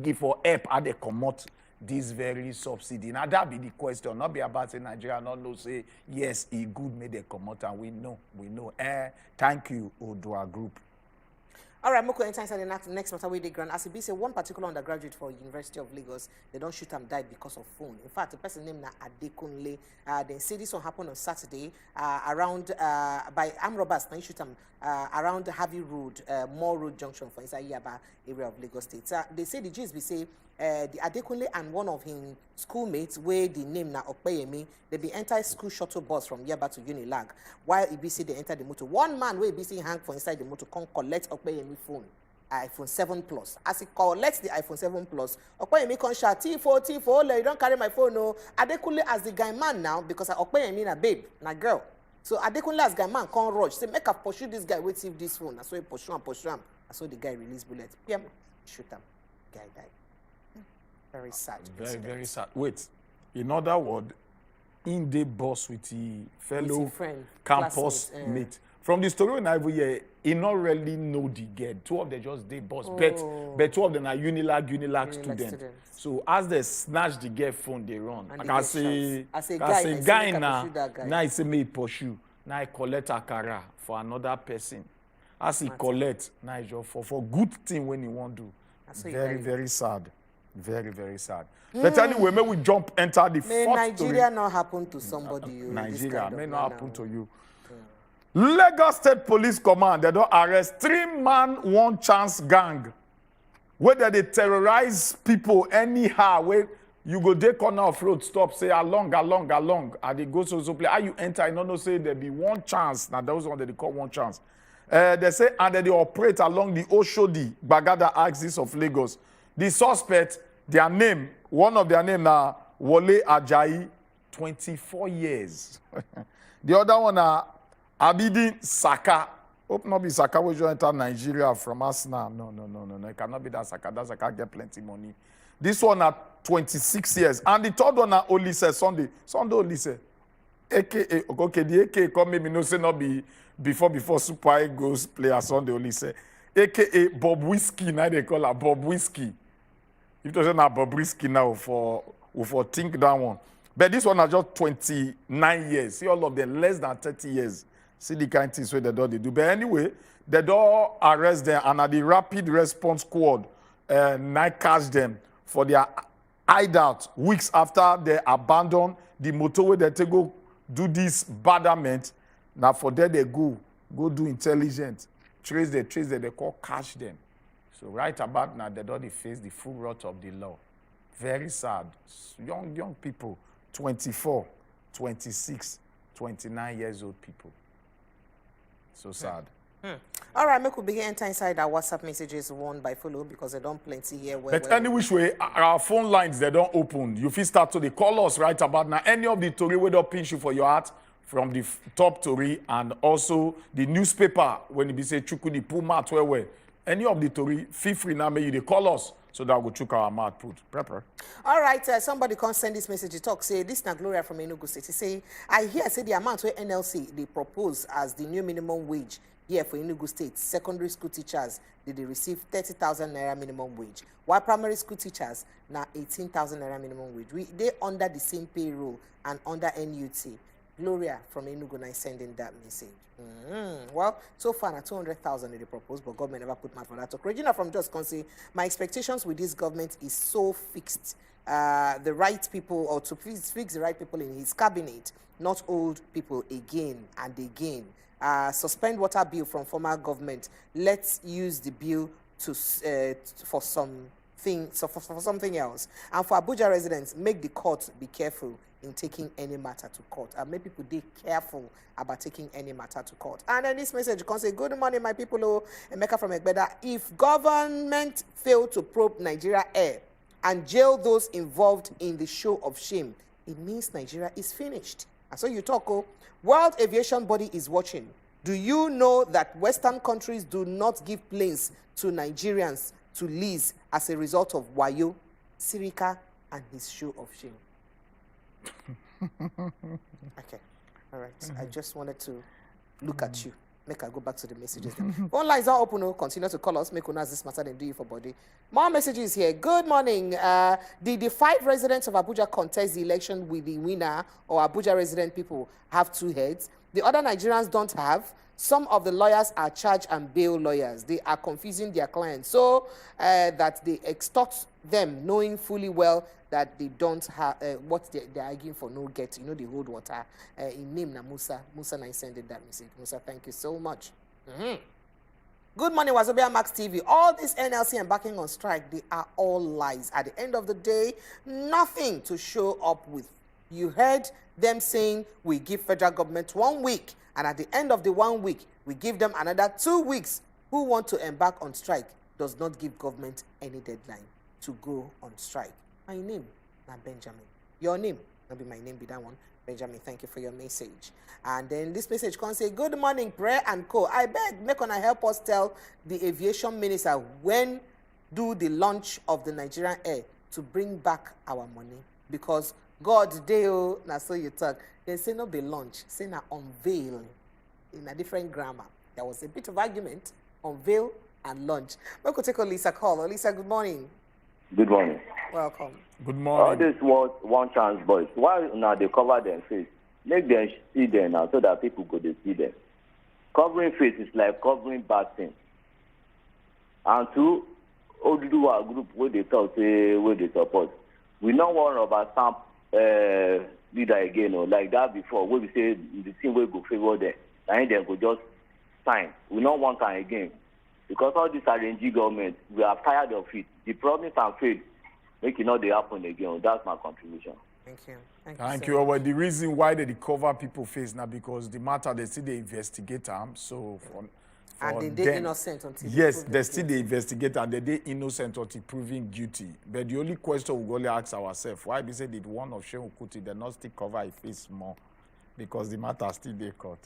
give for help and they come out this very subsidy? Now that be the question. Not be about say Nigeria not know say yes, it good made they come out, and we know. Thank you, Odua Group. All right, Moko, inside the next matter with the grant. As it be say, one particular undergraduate for University of Lagos, they don't shoot him died because of phone. In fact, the person named Adekunle, they say this one happened on Saturday around by armed robbers. They shoot him around Harvey Road, Moore Road Junction for inside Yaba area of Lagos State. They say the GSB say the Adekunle and one of his schoolmates, where the name na Okpeyemi, they be enter school shuttle bus from Yaba to Unilag. While EBC they enter the motor. One man where EBC hang for inside the motor come collect Okpeyemi phone, iPhone 7 Plus. As he collects the iPhone 7 Plus, Okpeyemi come shout, T4, you don't carry my phone, no. Adekunle as the guy man now, because Okpeyemi na babe, na girl. So Adekunle as guy man come rush, say make I pursue this guy, wait see this phone. So he pursue him. So the guy release bullet. PM, shoot him. Guy died. Very sad. Very sad. Wait, in other words, in the boss with the fellow friend, campus mate. From the story when I hear, he not really know the girl. Two of them just they boss, but two of them are Unilag students. So as they snatch the girl phone, they run. And I say guy now he say me pursue. Now I collect Akara for another person. As he collect, now he just for good thing when he want to do. Very sad. Very sad. But anyway, may we jump enter the fourth Nigeria story. not happen to somebody. Nigeria may not happen to you. Lagos State Police Command, they don't arrest 3-man one-chance gang. Where they terrorize people anyhow. Where you go dey corner of road, stop, say along. And they go so play. How you enter, I don't know, say there be one chance. Now those one that they call one chance. They say, and then they operate along the Oshodi, Bagada axis of Lagos. The suspect, their name, one of their name now, Wole Ajayi, 24 years. The other one, Abidin Saka. Hope not be Saka, which will enter Nigeria from us now. No. It cannot be that Saka. That Saka get plenty money. This one at 26 years. And the third one, Olise Sunday. Sunday Olise. AKA, okay, the AKA come maybe no say not be before Super Eagles player Sunday Olise. AKA Bob Whiskey, now they call her Bob Whiskey. If you say now Bob Whiskey now for think that one. But this one is just 29 years. See all of them less than 30 years. See the kind of things where they do. But anyway, they don't arrest them, and at the rapid response squad now catch them for their hideout weeks after they abandon the motorway that they go do this badament. Now for there they go do intelligence. Trace they call catch them. So right about now, they don't face the full wrath of the law. Very sad. Young people, 24, 26, 29 years old people. So sad. All right, make we begin enter inside our WhatsApp messages one by follow because they don't plenty here. But any which way, our phone lines, they don't open. You feel start to call us right about now. Any of the Tory we don't pinch you for your heart. From the top Tory and also the newspaper when it say Chukudi Puma where any of the Tory, feel free now, may you call us so that we'll check our mouth put. Prepper. All right, somebody can send this message to talk. Say, this is Gloria from Enugu State. Say, I hear say the amount where NLC they propose as the new minimum wage here for Enugu State. Secondary school teachers, they receive 30,000 naira minimum wage. While primary school teachers, now 18,000 naira minimum wage. They under the same payroll and under NUT. Gloria from Enugu is sending that message. Well, so far, now 200,000 they proposed, but government never put much for that. So, Regina from Just can say, my expectations with this government is so fixed. The right people, or to fix the right people in his cabinet, not old people again and again. Suspend water bill from former government. Let's use the bill to for something else. And for Abuja residents, make the court be careful in taking any matter to court. And make people be careful about taking any matter to court. And then this message can say, good morning, my people. Oh, Emeka from Egbeda. If government fail to probe Nigeria Air and jail those involved in the show of shame, it means Nigeria is finished. And so you talk, World Aviation Body is watching. Do you know that Western countries do not give planes to Nigerians to lease as a result of Wayo, Sirika, and his show of shame? Okay, all right. I just wanted to look at you. Make I go back to the messages. Phone lines are open. Oh, continue to call us. Make us this matter and do it for body. More messages here. Good morning. Did the 5 residents of Abuja contest the election with the winner, or Abuja resident people have 2 heads? The other Nigerians don't have. Some of the lawyers are charge and bail lawyers. They are confusing their clients so that they extort them, knowing fully well that they don't have what they're arguing for. No get, you know, they hold water. In name na Musa. Musa na sent that message. Musa, thank you so much. Good morning, wazobiamax TV. All this NLC and backing on strike, they are all lies. At the end of the day, nothing to show up with. You heard them saying we give federal government 1 week, and at the end of the 1 week, we give them another 2 weeks. Who want to embark on strike does not give government any deadline to go on strike. My name, not Benjamin. Your name, not be my name, be that one. Benjamin, thank you for your message. And then this message can say, good morning, Prayer and Co. I beg, make on help us tell the aviation minister when do the launch of the Nigerian Air to bring back our money. Because God, Deo, na so you talk. They say no be launch, say na unveil in a different grammar. There was a bit of argument, unveil and launch. We could take a Lisa call. Lisa, good morning. Good morning. Welcome. Good morning. All this was one chance boys. Why now they cover their face? Make them see them now so that people go to see them. Covering face is like covering bad things. And two, Oduduwa group where they talk, say where they support. We don't want rubber stamp leader again or like that before. Where we say the team will go favor them. And then go just sign. We don't want that again. Because all this RNG government, we are tired of it. The promise and faith make it not happen again. That's my contribution. Thank you. Thank you. Well, the reason why they cover people face now because the matter they still they investigate them. So for and they innocent until yes, they still they investigate and they innocent until proven guilty. But the only question we only ask ourselves why we say that one of Shehu Kuti they not still cover a face more because the matter still they caught.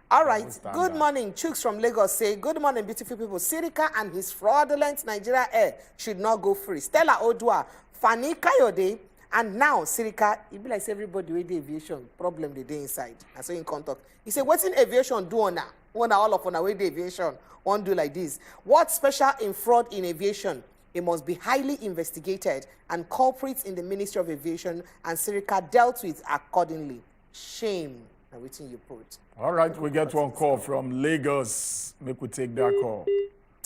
All right. Good morning. Chooks from Lagos say, good morning, beautiful people. Sirika and his fraudulent Nigeria Air should not go free. Stella Odua, Fani Kayode, and now Sirika, it be like everybody with the aviation problem the day inside. I saw in contact. He said, what's in aviation do on now? One all of on our way the aviation. One do like this. What's special in fraud in aviation? It must be highly investigated and culprits in the Ministry of Aviation and Sirika dealt with accordingly. Shame. Everything you put. All right, we get one call from Lagos. Make we take that call.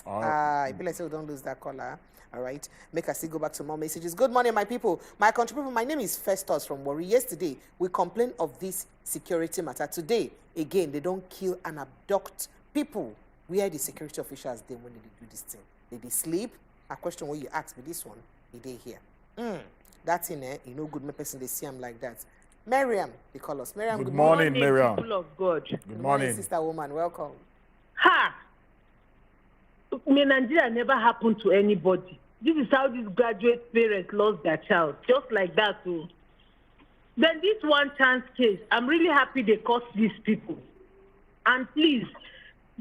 I feel like we don't lose that caller. All right, make us still go back to more messages. Good morning, my people. My country people, my name is Festus from Warri. Yesterday, we complained of this security matter. Today, again, they don't kill and abduct people. Where the security officials they when they do this thing? Did they sleep? A question when you ask me this one, did they hear? That's in there. You know, good person they see them like that. Miriam, they call us. Miriam, good morning, Miriam. People of God. Good morning, sister woman. Welcome. Ha! Nigeria never happened to anybody. This is how these graduate parents lost their child. Just like that, too. Then this one chance case, I'm really happy they caught these people. And please,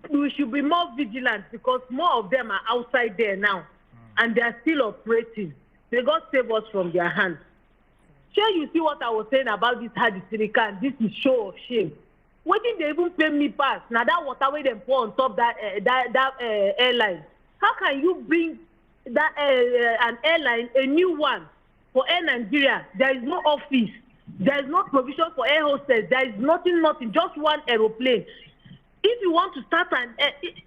we should be more vigilant because more of them are outside there now. And they are still operating. May God save us from their hands. Sure, you see what I was saying about this Hadisirika, and this is show of shame. Why did they even pay me pass? Now that water way they pour on top that airline. How can you bring that an airline, a new one, for Air Nigeria? There is no office. There is no provision for air hostess. There is nothing, just one aeroplane. If you want to start an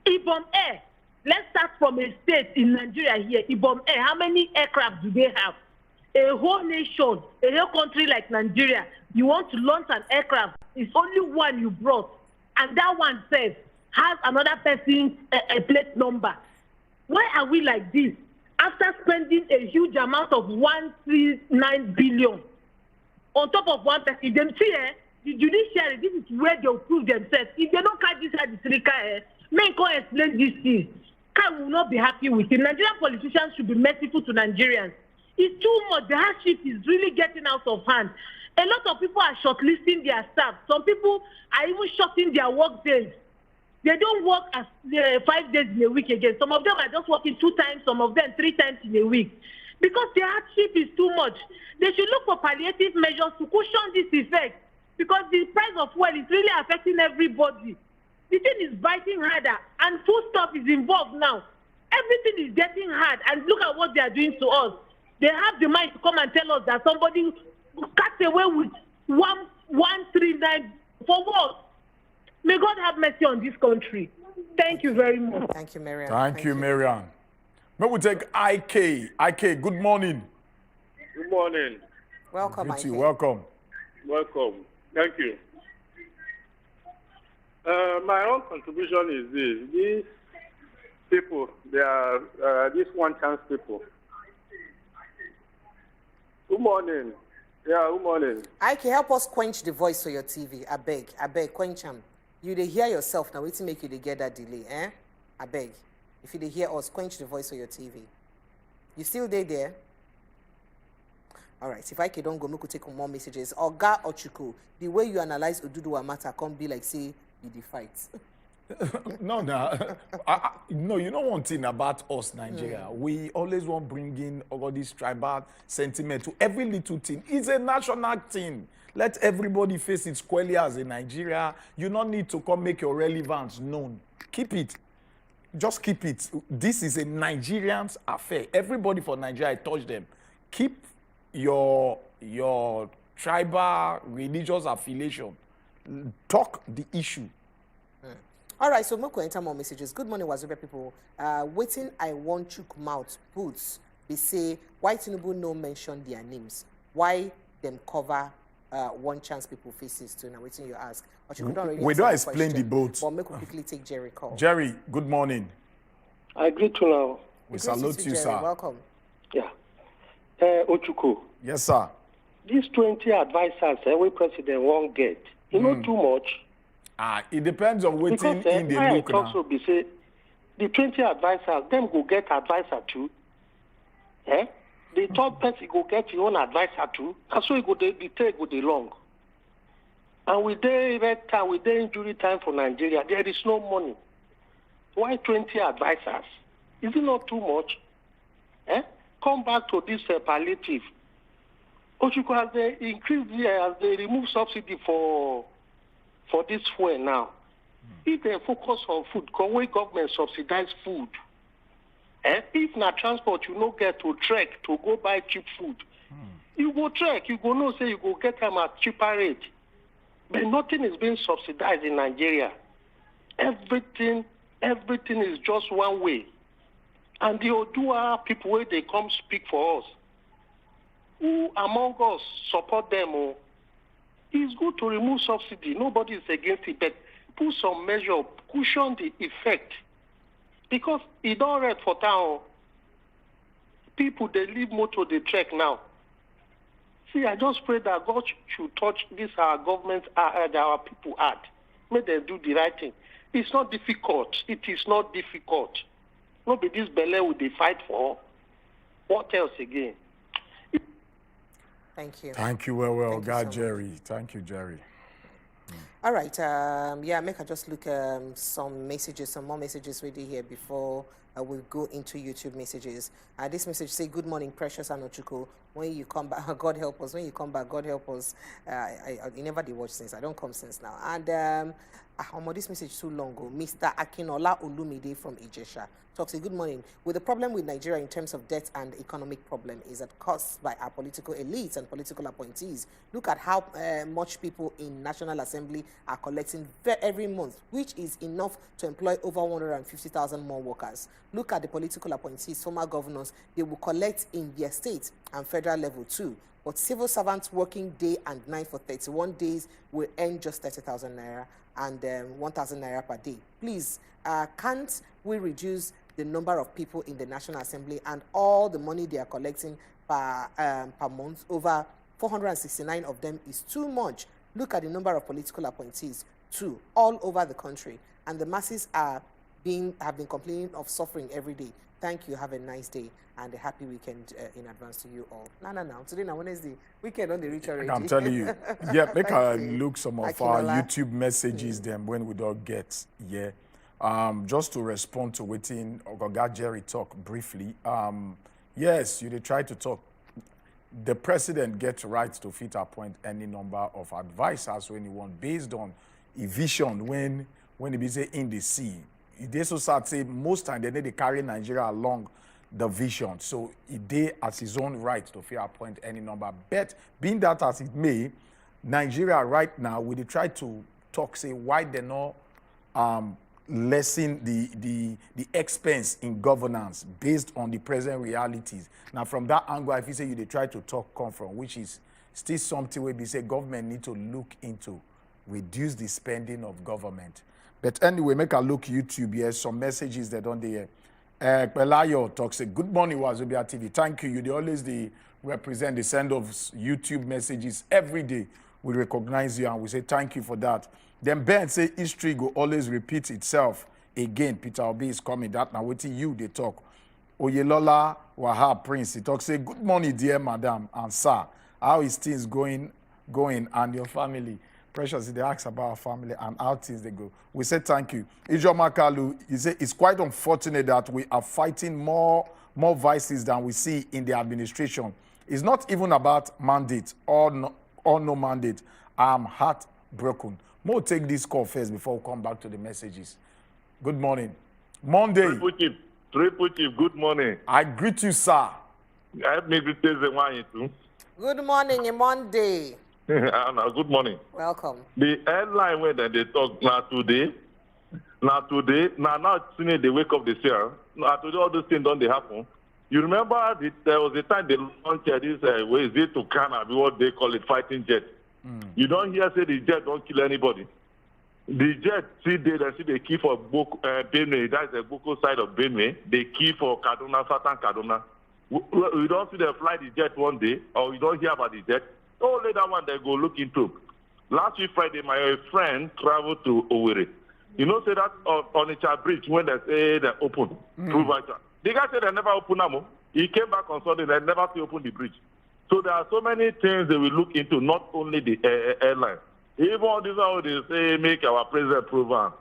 Ibom Air, let's start from a state in Nigeria here, Ibom Air. How many aircraft do they have? A whole nation, a whole country like Nigeria, you want to launch an aircraft, it's only one you brought. And that one says, has another person's a plate number. Why are we like this? After spending a huge amount of 139 billion on top of one person, them see, the judiciary, this is where they'll prove themselves. If they don't catch this at the Sirika, men can't explain these things. I will not be happy with it. Nigerian politicians should be merciful to Nigerians. It's too much. The hardship is really getting out of hand. A lot of people are shortlisting their staff. Some people are even shorting their work days. They don't work as 5 days in a week again. Some of them are just working 2 times, some of them 3 times in a week. Because the hardship is too much. They should look for palliative measures to cushion this effect. Because the price of fuel is really affecting everybody. The thing is biting harder, and food stuff is involved now. Everything is getting hard, and look at what they are doing to us. They have the mind to come and tell us that somebody cut away with 139 for what? May God have mercy on this country. Thank you very much. Thank you, Mariam. Thank you, Mariam. May we take IK. IK, good morning. Good morning. Welcome, Good to you. IK. Welcome. Welcome. Thank you. My own contribution is this. These people, they are these one-chance people. Good morning. Yeah, good morning. IK, help us quench the voice for your TV. I beg, quench them. You dey hear yourself now. Wait to make you dey get that delay, eh? I beg. If you dey hear us, quench the voice for your TV. You still there? All right. If IK don't go, we could take more messages. Oga Ochuku, the way you analyze Oduduwa matter can't be like say you dey fight. No, you know one thing about us, Nigeria. We always want to bring in all this tribal sentiment to every little thing. It's a national thing. Let everybody face it squarely as a Nigeria. You don't need to come make your relevance known. Keep it. Just keep it. This is a Nigerian's affair. Everybody for Nigeria, touch them. Keep your tribal religious affiliation. Talk the issue. All right, so Moko enter more messages. Good morning, Wazobia people. Waiting, I want chook mouth boots. They say, why Tinubu no mention their names? Why them cover one chance people faces too? Now, waiting you ask. We don't explain the boat. But make we quickly take Jerry call. Jerry, good morning. I greet you now. We salute you, Jerry. sir. Welcome. Yeah. Ochuko. Yes, sir. These 20 advisors every president won't get. You know too much. It depends on waiting because, in the I look now. also be say the 20 advisors, them go get advisor too. The third person go get your own advisor too. And so it go the take go the long. And with the red time, with the injury time for Nigeria, there is no money. Why 20 advisors? Is it not too much? Come back to this palliative. Ochuko, as they increase as they remove subsidy for this fuel now. If they focus on food, because we government subsidize food. If na transport, you no get to trek to go buy cheap food. You go trek, you go know say you go get them at cheaper rate. But nothing is being subsidized in Nigeria. Everything is just one way. And the Odua people, where they come speak for us, who among us support them? It's good to remove subsidy. Nobody is against it, but put some measure, cushion the effect. Because it don't read for town. People, they leave motor, they trek now. See, I just pray that God should touch this, our government, our people heart. May they do the right thing. It's not difficult. It is not difficult. Not be this belly would they fight for. What else again? Thank you. Thank you, well, Thank you God, so Jerry. Thank you, Jerry. All right. Make I just look some messages, some more messages ready here before we go into YouTube messages. This message say, "Good morning, Precious and Ochuko. When you come back, God help us. When you come back, God help us." I never did watch since. I don't come since now. And this message too long ago. Mr. Akinola Olumide from Ijesha talks. Good morning. With the problem with Nigeria in terms of debt and economic problem is that caused by our political elites and political appointees. Look at how much people in National Assembly are collecting every month, which is enough to employ over 150,000 more workers. Look at the political appointees, former governors. They will collect in their state and federal level too. But civil servants working day and night for 31 days will earn just 30,000 naira and 1,000 naira per day. Please, can't we reduce the number of people in the National Assembly and all the money they are collecting per month? Over 469 of them is too much. Look at the number of political appointees too, all over the country. And the masses have been complaining of suffering every day. Thank you. Have a nice day and a happy weekend in advance to you all. No. Today now Wednesday. Weekend on the reach already. I'm telling you. Yeah, make I look some of our YouTube messages them when we don't get. Yeah. Just to respond to waiting Oga Jerry talk briefly. Yes, you try to talk. The president gets rights to fit appoint any number of advisors when he want based on a vision when when they be say in the sea. They so start say most time they need to carry Nigeria along the vision. So they as his own right to fear appoint any number. But being that as it may, Nigeria right now, we try to talk, say why they not lessen the expense in governance based on the present realities. Now from that angle, if you say they try to talk come from, which is still something where we say government need to look into, reduce the spending of government. But anyway, make a look YouTube here, some messages that on the Pelayo talks, say, good morning, Wazobia TV. Thank you. They always represent the send of YouTube messages every day. We recognize you and we say thank you for that. Then Ben say history will always repeat itself again. Peter Obi is coming. That now waiting you they talk. Oyelola Wahab Prince, he talks, say, good morning, dear madam and sir. How is things going and your family? Precious, they ask about our family and how things they go. We say thank you. Ijo Makalu, he say it's quite unfortunate that we are fighting more vices than we see in the administration. It's not even about mandate or no mandate. I'm heartbroken. We'll take this call first before we come back to the messages. Good morning. Monday. Triple Chief, good morning. I greet you, sir. Help me greet the one too. Good morning, Monday. Good morning. Welcome. The headline where they talk now today, now today, they wake up this year. Now today, all those things don't they happen. You remember there was a time they launched this where is it to Canada, what they call it fighting jet. You don't hear say the jet don't kill anybody. The jet see they key for Benue, that's the Boko side of Benue. They key for Kaduna, Southern Kaduna. We don't see them fly the jet one day, or we don't hear about the jet. Only that one they go look into. Last week Friday, my friend traveled to Owerri. You know, say that on the bridge when they say they open. The guy said they never open them. He came back on Sunday, they never open the bridge. So there are so many things they will look into, not only the airline. Even all these how they say make our president proven.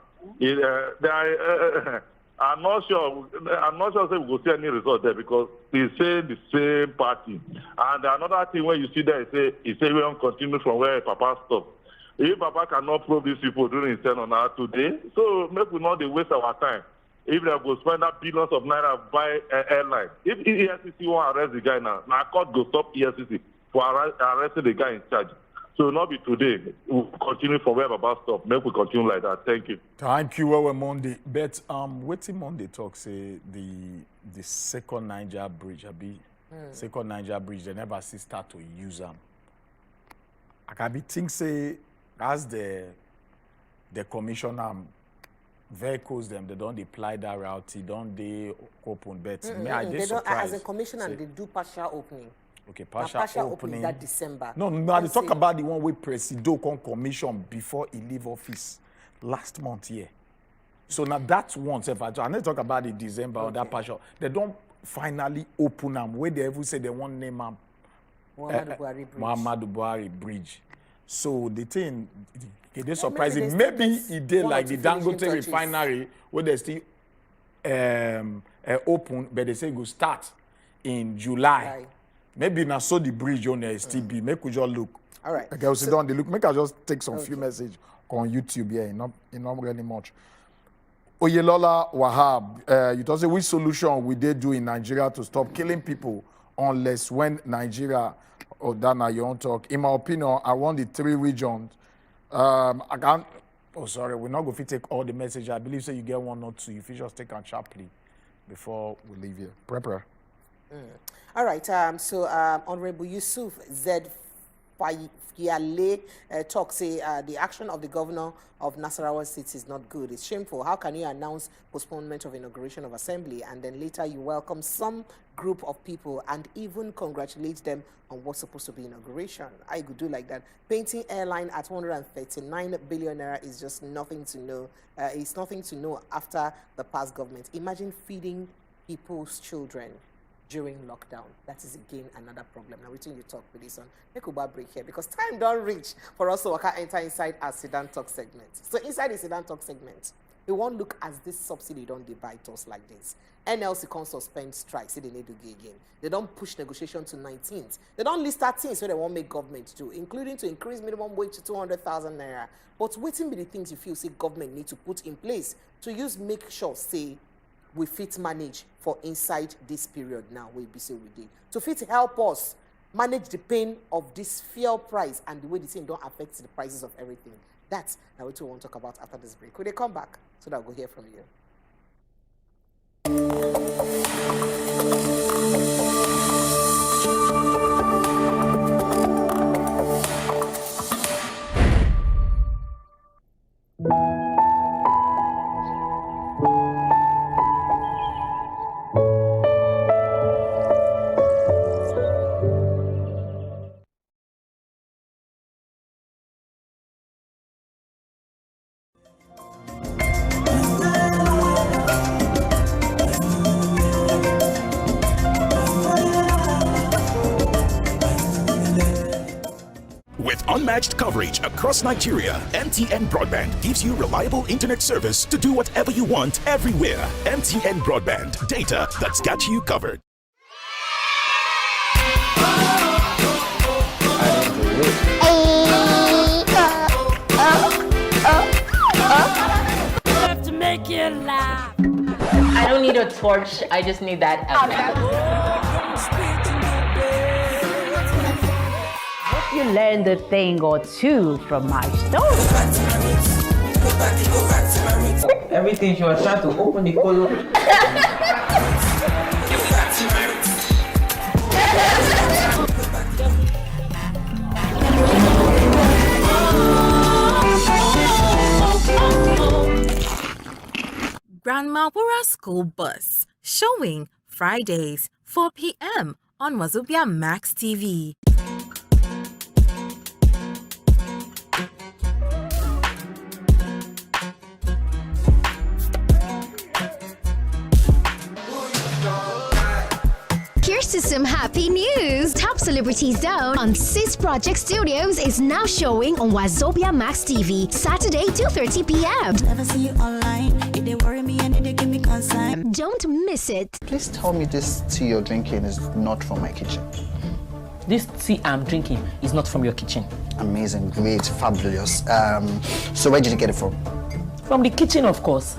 I'm not sure if we will see any result there because they say the same party. And another thing when you see there, he say we don't continue from where Papa stopped. If Papa cannot prove these people during his turn on our today, so maybe we not waste our time. If they go spend that billions of naira buy an airline. If EFCC want to arrest the guy now court go stop EFCC for arresting the guy in charge. So not be today. We'll continue from where Baba stop. Maybe we continue like that. Thank you. Thank you, well, Monday. But waiting Monday talk say the second Niger bridge, second Niger bridge, they never see start to use them. I can be think say as the commissioner vehicles them, they don't apply that route, don't they open, but me I just surprised. As a commissioner, they do partial opening. Okay, partial opening that December. No, they talk about the one where President commission before he leave office last month here. So now that's one. I need to talk about the December on that partial. They don't finally open them where they ever say they want name them Muhammadu Buhari Bridge. So the thing, they surprising. Maybe he did like the Dangote refinery where they still open, but they say go start in July. Maybe now so the bridge on there still be. Make we just look. All right. Okay, sit down. They look. Make I just take some few messages on YouTube here. Not really much. Oyelola Wahab, you don't say which solution we did do in Nigeria to stop killing people unless when Nigeria or Dana you don't talk. In my opinion, I want the 3 regions. I can't. Oh, sorry, we're not going to take all the messages. I believe so. You get 1 or 2. If you just take on sharply before we leave here. Prepare. All right. So Honorable Yusuf Z. Fayale talks say the action of the governor of Nasarawa State is not good. It's shameful. How can you announce postponement of inauguration of assembly and then later you welcome some group of people and even congratulate them on what's supposed to be inauguration? I could do like that. Painting airline at 139 billion naira is just nothing to know. It's nothing to know after the past government. Imagine feeding people's children during lockdown. That is again another problem. Now, waiting you talk with this on. Take a break here because time don't reach for us to enter inside our Sedan Talk segment. So inside the Sedan Talk segment, They won't look as this subsidy don't divide us like this. NLC can't suspend strikes, say they need to go again. They don't push negotiation to 19th. They don't list that things so they won't make government do, including to increase minimum wage to 200,000 naira. But waiting be the things you feel say government need to put in place to make sure, say, we fit manage for inside this period now, we be say we did. To fit help us manage the pain of this fuel price and the way the thing don't affect the prices of everything. That's now what we want to talk about after this break. Will they come back so that we'll hear from you? Unmatched coverage across Nigeria, MTN Broadband gives you reliable internet service to do whatever you want everywhere. MTN Broadband, data that's got you covered. Have to make you laugh. I don't need a torch, I just need that You learned a thing or two from my story. Everything she was trying to open the color. Grandma Wura School Bus, showing Fridays, 4 p.m. on Wazobia Max TV. Here's to some happy news. Top Celebrities Down on Sis Project Studios is now showing on Wazobia Max TV, Saturday, 2:30 p.m. Never see you online. They worry me and they give me concern. Don't miss it. Please tell me this tea you're drinking is not from my kitchen. This tea I'm drinking is not from your kitchen. Amazing, great, fabulous. So where did you get it from? From the kitchen, of course.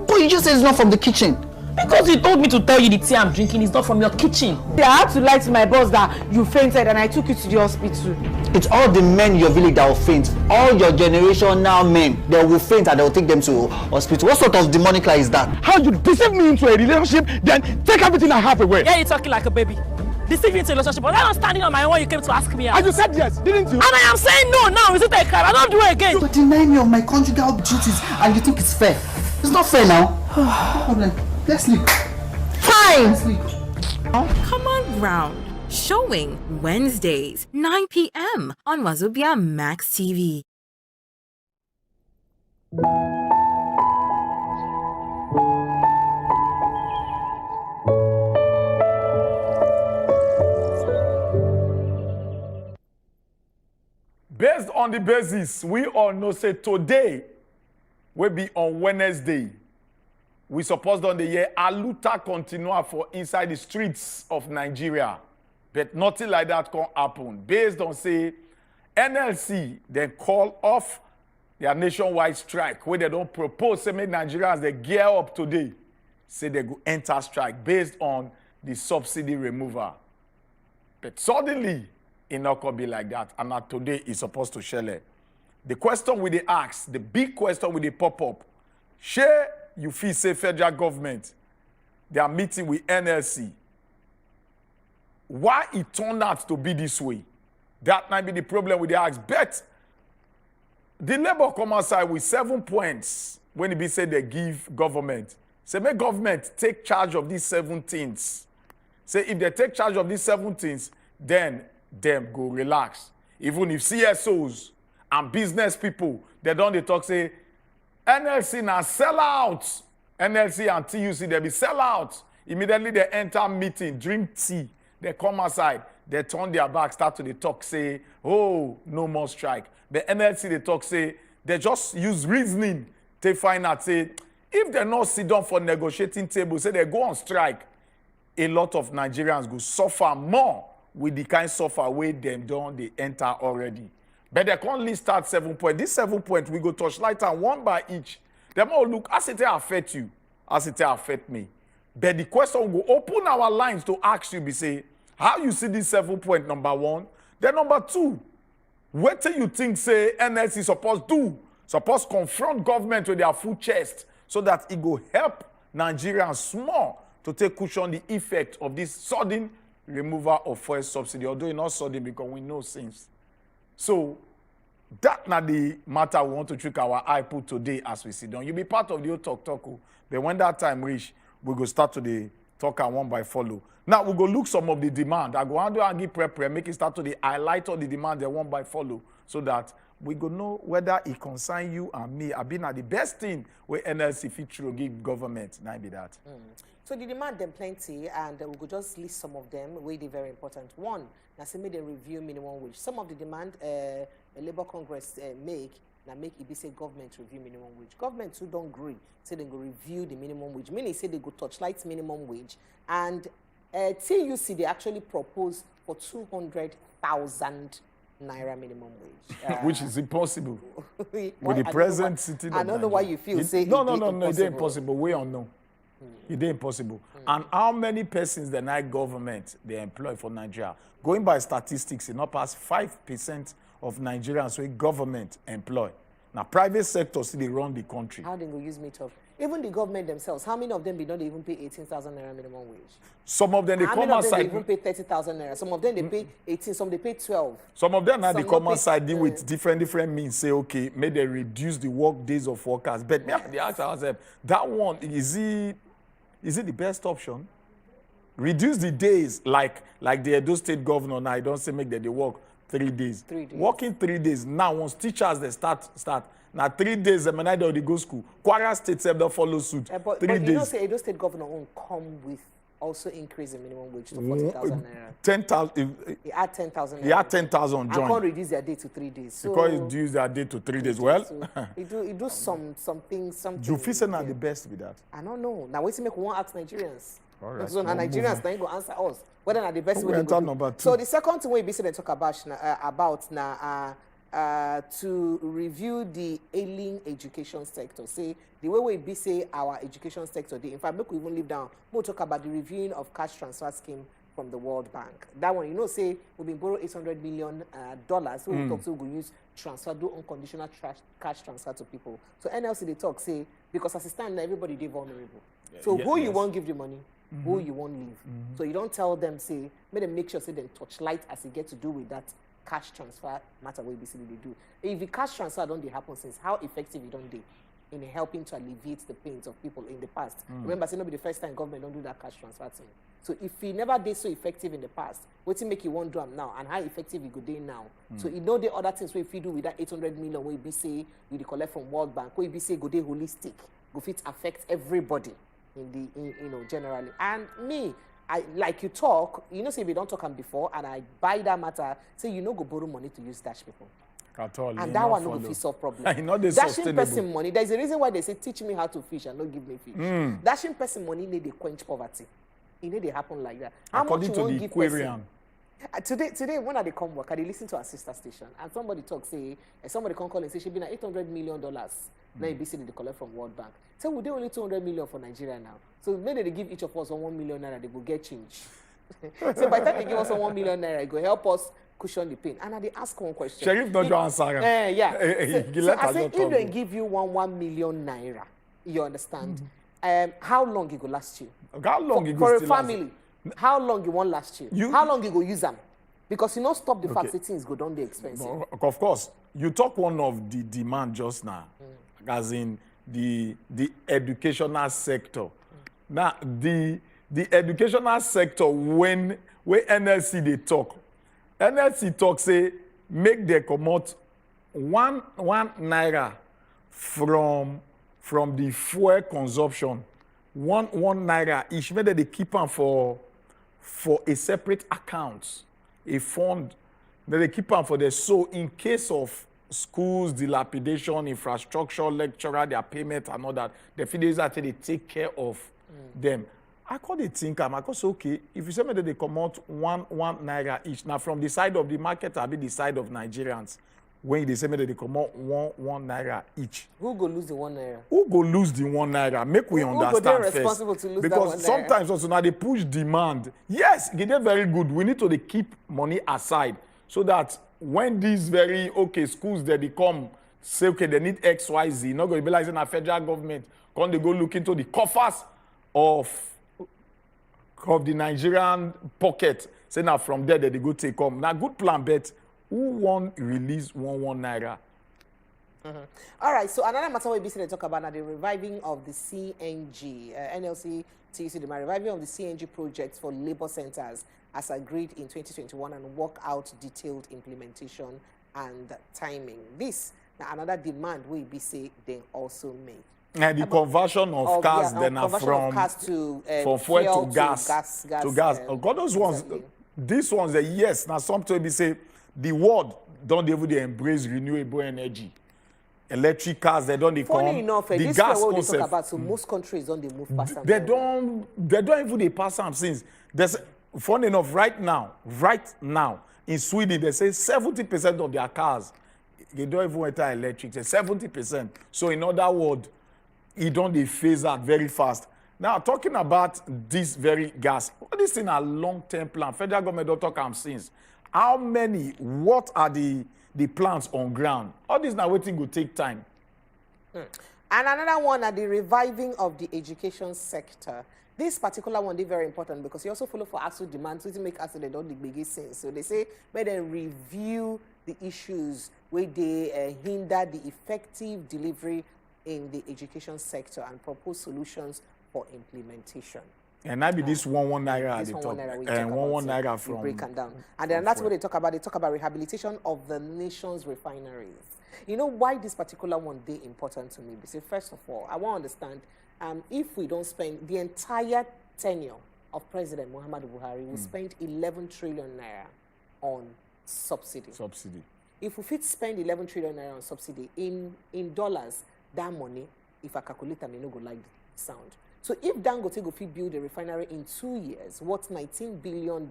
But you just said it's not from the kitchen. Because you told me to tell you the tea I'm drinking is not from your kitchen. I had to lie to my boss that you fainted and I took you to the hospital. It's all the men in your village that will faint. All your generation now men, they will faint and they will take them to hospital. What sort of demonic lie is that? How you deceive me into a relationship, then take everything I have away? Yeah, you're talking like a baby. Deceive me into a relationship, but I'm not standing on my own when you came to ask me out. And you said yes, didn't you? And I am saying no now. Is it a crime? I don't do it again. You deny me of my conjugal duties and you think it's fair. It's not fair now. No problem. Let's sleep. Fine. Common Ground, showing Wednesdays, 9 p.m. on Wazobia Max TV. Based on the basis, we all know say today will be on Wednesday. We supposed on the year Aluta continua for inside the streets of Nigeria. But nothing like that can happen. Based on say NLC, they call off their nationwide strike where they don't propose say make Nigerians they gear up today. Say they go enter strike based on the subsidy removal. But suddenly, it not gonna be like that. And not today is supposed to shell it. The question we they ask, the big question we they pop up, share you feel say federal government, they are meeting with NLC. Why it turned out to be this way? That might be the problem with the ask. But the Labour come outside with 7 points when it be said they give government. Say make government take charge of these 7 things. Say if they take charge of these 7 things, then them go relax. Even if CSOs and business people, they don't talk say, NLC now sell out. NLC and TUC, they be sell out. Immediately they enter meeting, drink tea. They come outside, they turn their back, start to the talk, say, oh, no more strike. The NLC, they talk, say, they just use reasoning to find out, say, If they not sit down for negotiating table, say they go on strike, a lot of Nigerians go suffer more with the kind of suffer way them done they enter already. But they can't list start 7 points. This 7 points, we go touch light and one by each. Them all look, as it affect you, as it affect me. But the question will go open our lines to ask you, be say, how you see this 7 point, number one? Then number two, what do you think, say, NLC supposed do? Supposed confront government with their full chest so that it will help Nigerians small to take cushion the effect of this sudden removal of fuel subsidy, although it's not sudden because we know since. So that's not the matter we want to trick our eye put today as we sit down. You'll be part of the old talk. But when that time reach, we go start to the talk and one by follow. Now we go look some of the demand. I go handle and give prep, make it start to the highlight all the demand they one by follow so that we go know whether it concern you and me. I've been at the best thing where NLC feature give government. Now be that. So the demand them plenty, and we could just list some of them. Where they very important. One, now say made a review minimum wage. Some of the demand a Labour Congress make now make it be say government review minimum wage. Government who don't agree say they go review the minimum wage. Meaning say they go touchlight minimum wage, and TUC they actually propose for 200,000 naira minimum wage, which is impossible with the present city. I don't know why you feel say no, it's impossible. We all know. It's impossible. And how many persons the night government they employ for Nigeria? Going by statistics, it not past 5% of Nigerians where government employ. Now private sector see they run the country. How they go use meet up? Even the government themselves, how many of them don't even pay 18,000 naira minimum wage? Some of them they come outside. They even pay 30,000 naira. Some of them they pay 18. Some they pay 12. Some of them now they come outside deal with different means. Say okay, may they reduce the work days of workers. But they ask ourselves, that one is it the best option? Reduce the days like the Edo State governor now. I don't say make them they work 3 days. 3 days. Working 3 days now. Once teachers they start. Now 3 days, the man they go school. Kwara State they follow suit. But 3 days. You know, say Edo State governor won't come with also increase the minimum wage to 40,000 naira. 10,000. He had 10,000. He had 10,000 join. I can't reduce their day to 3 days. So because he reduce their day to 3 days. Well, so he do something. You feel say not the best with that? I don't know. Now wait to make one ask Nigerians. All right. So now Nigerians then go answer us whether not the best way. Number two. So the second thing we be saying talk about to review the ailing education sector. Say the way we be say our education sector. In fact, make we even leave down. We'll talk about the reviewing of cash transfer scheme from the World Bank. That one, you know, say we've been borrow $800 million. So we talk, so we use transfer, do unconditional cash transfer to people. So NLC they talk say because as it stands now, everybody they vulnerable. So who you won't give the money, who you won't leave. So you don't tell them say, make them make sure say they touch light as they get to do with that cash transfer matter what basically they do. If the cash transfer don't they happen since, how effective it don't they in helping to alleviate the pains of people in the past? Remember, say not be the first time government don't do that cash transfer thing. So if he never did so effective in the past, what's it make you want to do them now and how effective it go day now? So you know the other things if you do with that 800 million where you be say you collect from World Bank, where you be say go day holistic, go fit affect everybody in the generally. And me, I like you talk, you know, say we don't talk them before, and I buy that matter, say you know go borrow money to use dash people. At all. And that one no go fit solve problem. Dashing person money, there's a reason why they say teach me how to fish and not give me fish. Dashing person money need to quench poverty. It need to happen like that. How according much to you the give Aquarium. Today when I come work, I listen to our sister station and somebody talk say somebody come call and say she be na $800 million. Now you be saying they collect from World Bank. So we do only 200 million for Nigeria now. So maybe they give each of us 1 million naira, they will get change. So by the time they give us 1 million naira, it will help us cushion the pain. And I ask one question. Sheriff not your answer. Yeah. So I say if they give you 1 million naira, you understand? How long it will last you? How long it for still a family? How long it won't last you? How long you go use them? Because you not stop the fact that things go down the expensive. Of course, you talk one of the demand just now, as in the educational sector. Now the educational sector when NLC they talk, NLC talk say make they come out one naira from the fuel consumption. One naira each. Maybe they keep them for a separate account, a fund that they keep them for the so in case of schools, dilapidation, infrastructure, lecturer, their payment and all that. The federal actually they take care of them. I call the think I call say, okay, if you say me that they come out one naira each. Now from the side of the market, I'll be the side of Nigerians. When they say me that they come out one naira each. Who go lose the 1 naira? Who go lose the 1 naira? Make we understand first. Responsible to lose because that 1 naira? sometimes also now they push demand. Yes, they are very good. We need to keep money aside so that when these very schools that they come say okay they need XYZ, not going to be like in a federal government. When they go look into the coffers of the Nigerian pocket, say now from there that they go take home. Now good plan, but who won't release one naira? All right, so another matter we basically talk about now the reviving of the CNG. NLC TUC, the reviving of the CNG project for labor centers as agreed in 2021 and work out detailed implementation and timing. This now another demand we be say they also made. And the conversion of cars then are from fuel to gas. God, those ones, exactly. These ones, yes, now sometimes we say the world don't even embrace renewable energy. Electric cars, they don't come. Funny enough, the this gas is what we concept, talk about. So most countries don't they move past them. they don't even they pass them since. There's funny enough, right now, in Sweden, they say 70% of their cars, they don't even enter electric. They 70%. So in other words, it don't they phase out very fast. Now, talking about this very gas, all this thing a long-term plan. Federal government don't talk am since. How many, what are the plans on ground? All this now waiting will take time. And another one are the reviving of the education sector. This particular one is very important because you also follow for ASU demand to make ASU they don't the biggest sense. So they say, may they review the issues where they hinder the effective delivery in the education sector and propose solutions for implementation. And that be this one naira at the top. One naira from. We break them down. And then that's what they talk about. They talk about rehabilitation of the nation's refineries. You know why this particular one is important to me? Because first of all, I want to understand if we don't spend the entire tenure of President Muhammadu Buhari, we spend 11 trillion naira on subsidy. If we fit spend 11 trillion naira on subsidy in dollars, that money, if I calculate, I may not go like the sound. So if Dangote go fit build a refinery in 2 years, what's $19 billion?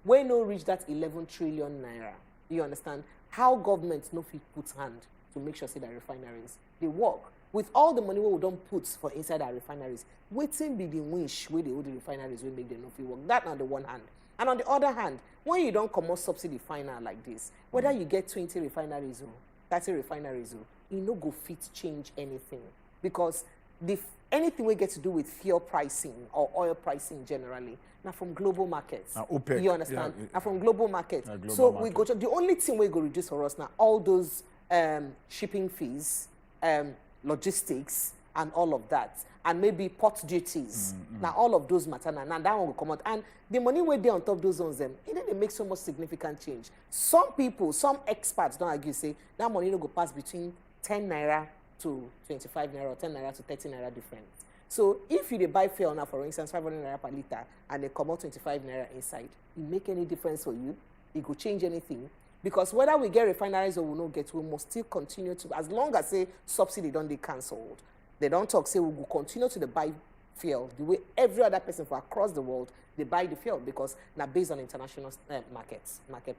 We no reach that 11 trillion naira. You understand? How governments no fit put hand to make sure say that refineries they work with all the money we don't put for inside our refineries. Waiting be the wish where they hold the refineries will make them no fit work. That on the one hand. And on the other hand, when you don't come out subsidy final like this, whether you get 20 refineries or 30 refineries, you no go fit change anything because anything we get to do with fuel pricing or oil pricing generally, now from global markets. OPEC. You understand? Yeah. Now from global markets. Global so market. we go to the only thing we go reduce for us now, all those shipping fees, logistics, and all of that, and maybe port duties. Now all of those matter now that one will come out. And the money we're there on top of those ones, it didn't make so much significant change. Some people, some experts don't argue, say that money will go pass between 10 naira to 25 naira or 10 naira to 30 naira difference. So if you buy fuel now, for instance, 500 naira per liter, and they come out 25 naira inside, it make any difference for you? It could change anything? Because whether we get refineries or we don't get, we must still continue to, as long as say subsidy don't be cancelled. They don't talk, say we will continue to buy fuel the way every other person from across the world, they buy the fuel because now based on international market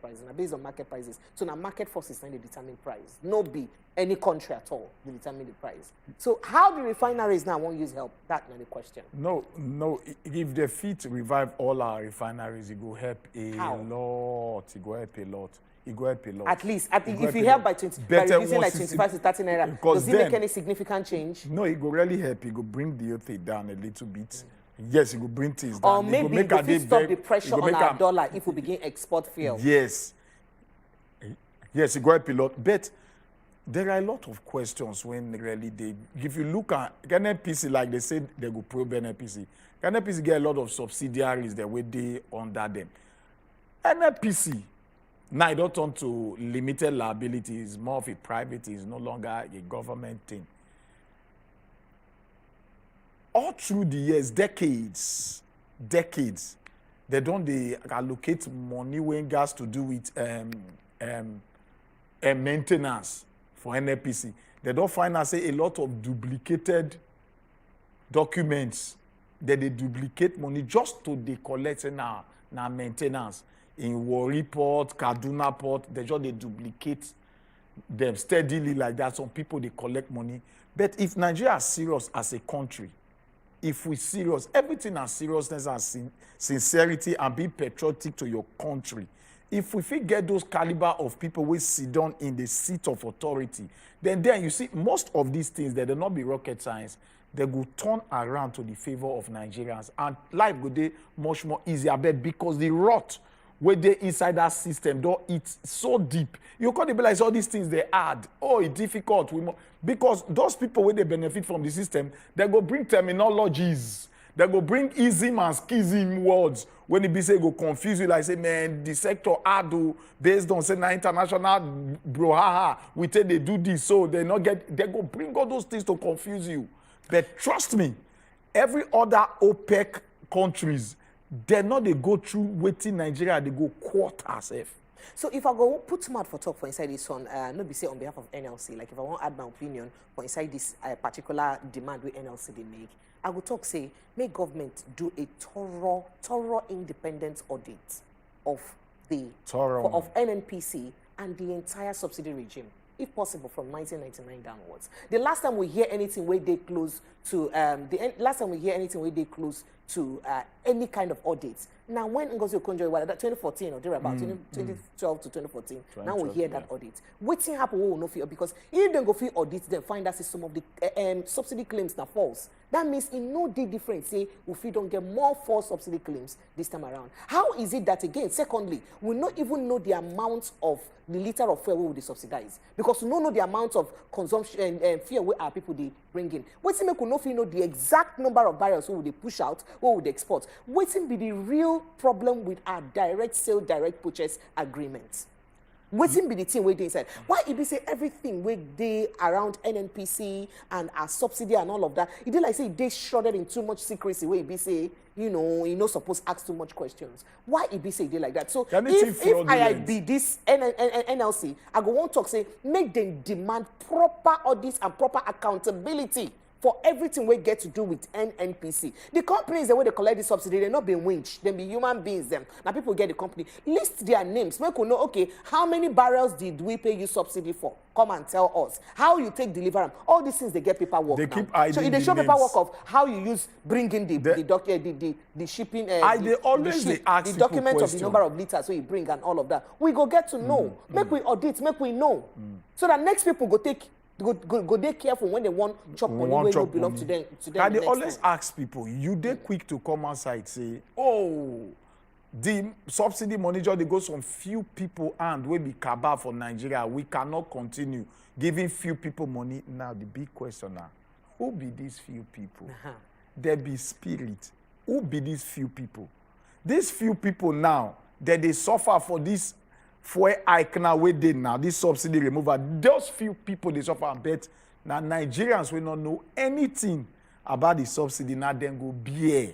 prices, now based on market prices. So now market forces now they determine price. No be any country at all, they determine the price. So how the refineries now won't use help? That's not the question. No. If the fit revive all our refineries, it will help a lot. It will help a lot. At least, if you help by reducing like 25 to 30 naira, does it make any significant change? No, it will really help. It will bring the thing down a little bit. Yes, it will bring things down. Or maybe it will stop the pressure on our dollar if we begin export fuel. Yes, it will help a lot. But there are a lot of questions when really if you look at NNPC, like they said, they go probe NNPC. NNPC get a lot of subsidiaries that way they under them. NNPC, now it don't turn to limited liability. It's more of a private. It's no longer a government thing. All through the years, decades, they allocate money when gas to do with and maintenance for NNPC. They don't find us say a lot of duplicated documents that they duplicate money just to they collect now maintenance. In Warri Port, Kaduna Port, they duplicate them steadily like that. Some people they collect money. But if Nigeria is serious as a country, if we serious, everything has seriousness and sincerity and be patriotic to your country. If we get those caliber of people who sit down in the seat of authority, then you see most of these things, they will not be rocket science. They will turn around to the favor of Nigerians. And life will be much more easier because the rot where they inside that system, though it's so deep. You can't be like all these things they add. Oh, it's difficult. Because those people where they benefit from the system, they go bring terminologies. They go bring ism and schism words. When it be say go confuse you, like say, man, the sector ado based on say na international brouhaha. We tell they do this, so they go bring all those things to confuse you. But trust me, every other OPEC countries, they're not they go through waiting Nigeria, they go quote ourselves. So if I go put smart for talk for inside this one, not be say on behalf of NLC, like if I want to add my opinion for inside this particular demand with NLC they make, I would talk say, make government do a thorough independent audit of of NNPC and the entire subsidy regime, if possible, from 1999 downwards. The last time we hear anything where they close to any kind of audits. Now, when Ngozi Okonjo-Iweala, that 2014 or thereabout, 2012 to 2014, now we hear that audit. What's happen? We will not feel because if they go for audits, then find that some of the subsidy claims are false. That means in no day difference, say, if we don't get more false subsidy claims this time around. How is it that, again, secondly, we not even know the amount of the liter of fuel we will subsidize? Because we don't know the amount of consumption and fuel where our people they bring in. What's it make we not know the exact number of barrels we will they push out, what would they export? What's it be the real problem with our direct sale, direct purchase agreements? What's be the thing we dey inside? Why it be say everything we dey around NNPC and our subsidy and all of that? It dey like say they shrouded in too much secrecy. Where it be say you not supposed to ask too much questions. Why it be say they like that? So if I be this NLC, I go want to talk say make them demand proper audits and proper accountability for everything we get to do with NNPC. The companies, the way they collect the subsidy, they're not being winched. They be human beings. Them. Now people get the company. List their names. Make we know, okay, how many barrels did we pay you subsidy for? Come and tell us. How you take deliver them. All these things, they get paperwork they now. Keep hiding so if they show paperwork of how you use bringing the shipping, they always ask the document question. of the number of liters so you bring and all of that. We go get to know. Make we audit, make we know. So that next people go take Go they careful when they want chop money where you belong to them. And they always ask people, you they quick to come outside say, oh, the subsidy money just they go some few people and we be cabal for Nigeria. We cannot continue giving few people money. Now the big question now, who be these few people? There be spirit. Who be these few people? These few people now that they suffer for this. For I can wait there now, this subsidy removal, those few people they suffer, but now Nigerians will not know anything about the subsidy. Now then go bear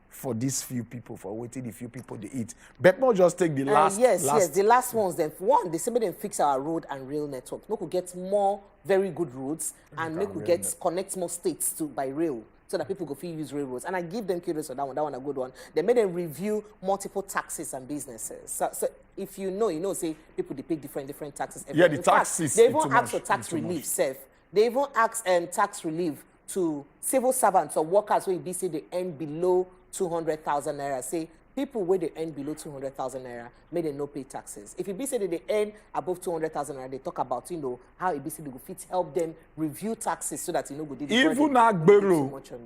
for these few people, for waiting the few people they eat. But not just take the last. Yes, the last ones. Then one, they say they fix our road and rail network. We could get more very good roads and we could connect more states to by rail. So that people go feel use railroads. And I give them kudos for that one a good one. They made them review multiple taxes and businesses. So if you know, say people they pay different taxes. Yeah, the taxes. They even ask for tax relief, They even ask tax relief to civil servants or workers where they say they earn below 200,000 naira. Say people where they earn below 200,000 naira, may they no pay taxes. If it be said that they earn above 200,000 naira, they talk about, how it be said they go fit help them review taxes so that, go do the even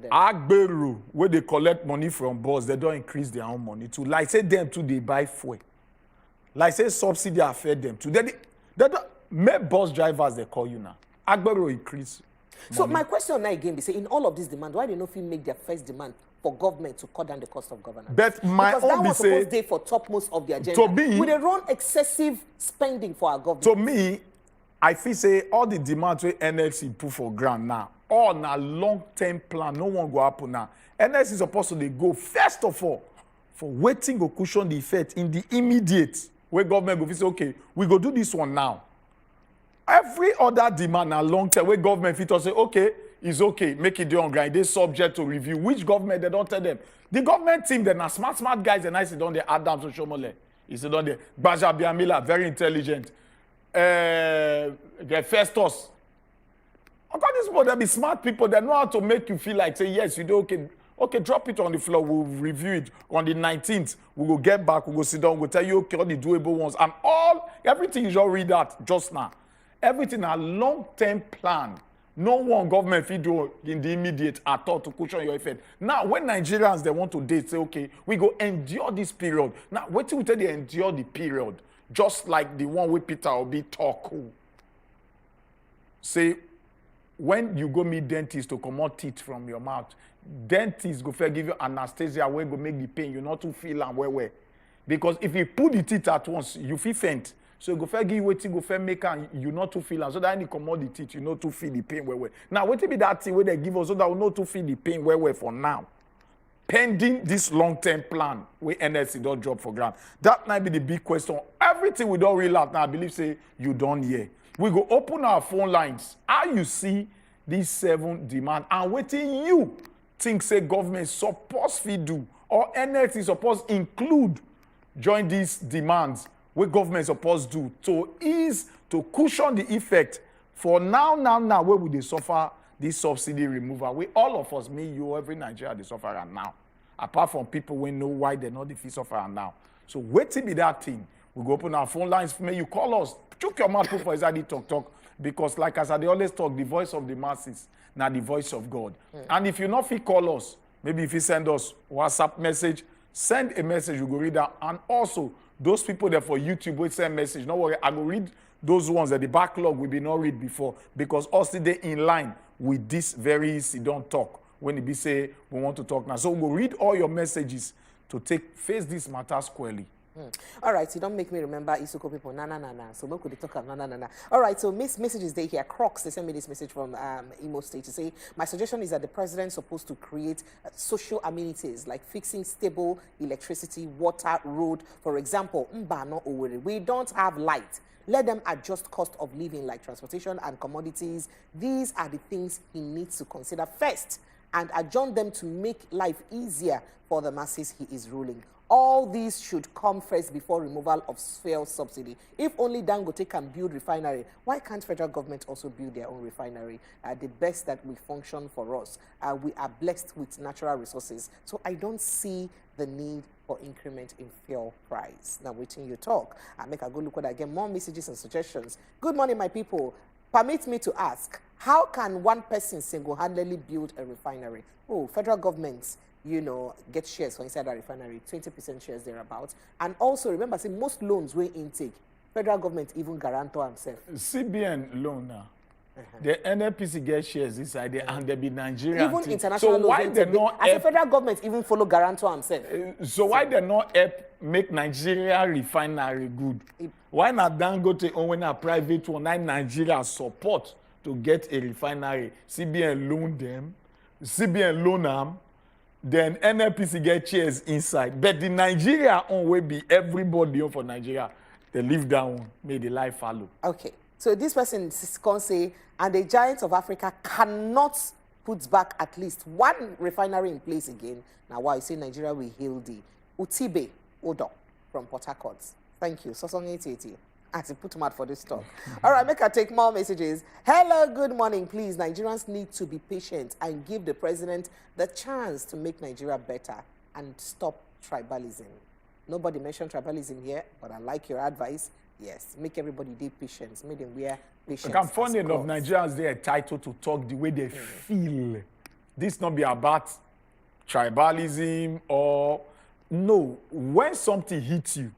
Agbero, where they collect money from boss, they don't increase their own money too. Like say them too, they buy fuel. Like say subsidy affect them too. They don't make bus drivers, they call you now. Agbero increase. So my question now again, be say in all of this demand, why they not fit make their first demand for government to cut down the cost of governance? But my because that was supposed to for topmost of the agenda. To me, we run excessive spending for our government. To me, I feel say all the demands where NLC put for grant now, all na long-term plan, no one go happen now. NLC is supposed to they go first of all for waiting to cushion the effect in the immediate where government go say, okay, we go do this one now. Every other demand a long term where government fit to say, okay, it's okay, make it on grind. They subject to review. Which government they don't tell them? The government team, they're not smart guys, and I sit on the Adams or Shomole. You sit on the Wazobia, very intelligent. The Festus. I got these people, they'll be smart people. They know how to make you feel like, say, yes, you do okay. Okay, drop it on the floor. We'll review it on the 19th. We will get back. We'll go sit down. We'll tell you, okay, all the doable ones. And everything you just read that just now. Everything a long-term plan. No one government fit do in the immediate at all to cushion your effect. Now, when Nigerians, they want to date, say, okay, we go endure this period. Now, wait till we tell they endure the period. Just like the one with Peter Obi talk. Say, when you go meet dentist to come out teeth from your mouth, dentist go fair give you anesthesia where go make the pain you not to feel and where. Because if you put the teeth at once, you feel faint. So you go fair give you waiting, go fair make and you not to feel and so that when you come out the teeth, you not to feel the pain where. Now, what be that thing where they give us so that we not to feel the pain where for now? Pending this long-term plan where NSC don't drop for granted. That might be the big question. Everything we don't realize now, I believe say you don't hear. We go open our phone lines. How you see these 7 demands and waiting you think say government supposed to do or NSC supposed include join these demands what government supposed to do to ease, to cushion the effect for now where would they suffer this subsidy removal. We all of us, me, you, every Nigeria, they suffer and now. Apart from people we know why they not the fee suffer and now. So wait till be that thing. We go open our phone lines. May you call us. Chook your mouth for exactly talk. Because like as I they always talk, the voice of the masses, now the voice of God. And if you not fit call us, maybe if you send us WhatsApp message, send a message, we go read that. And also, those people there for YouTube will send message. No worry, I go read those ones that the backlog we be not read before. Because also they in line with this very easy don't talk. When it be say we want to talk now. So we'll read all your messages to face this matter squarely. All right, you don't make me remember Isuko people. Na. So we could talk of na. All right, so messages they here. Crocs, they sent me this message from Imo State to say, my suggestion is that the president is supposed to create social amenities like fixing stable electricity, water, road. For example, Mbano Owerri, we don't have light. Let them adjust cost of living like transportation and commodities. These are the things he needs to consider first and adjourn them to make life easier for the masses he is ruling. All these should come first before removal of fuel subsidy. If only Dangote can build refinery, why can't federal government also build their own refinery? The best that will function for us. We are blessed with natural resources. So I don't see the need for increment in fuel price. Now, waiting you talk. I make a good look at again. More messages and suggestions. Good morning, my people. Permit me to ask, how can one person single-handedly build a refinery? Oh, federal governments, get shares for inside that refinery, 20% shares thereabouts. And also, remember, see, most loans we intake, federal government even guarantor himself. CBN loan now. The NNPC get shares inside there and they be Nigerian. Even international so why they not as a federal government even follow guarantor himself. So why they not help make Nigeria refinery good? Why not Dangote own a private one? Why Nigeria support to get a refinery? CBN loan them, CBN loan them, then NNPC get shares inside. But the Nigeria own will be everybody for Nigeria. They leave that one, may the life follow. Okay. So this person can say, and the giants of Africa cannot put back at least one refinery in place again. Now, why you say Nigeria will heal the Utibe Odo from Port Harcourt. Thank you. Sosong 880. As you put him out for this talk. All right, make I take more messages. Hello, good morning. Please, Nigerians need to be patient and give the president the chance to make Nigeria better and stop tribalism. Nobody mentioned tribalism here, but I like your advice. Yes, make everybody be patient. Make them wear patience. I'm funny enough, Nigerians, they are entitled to talk the way they feel. This not be about tribalism or... No, when something hits you,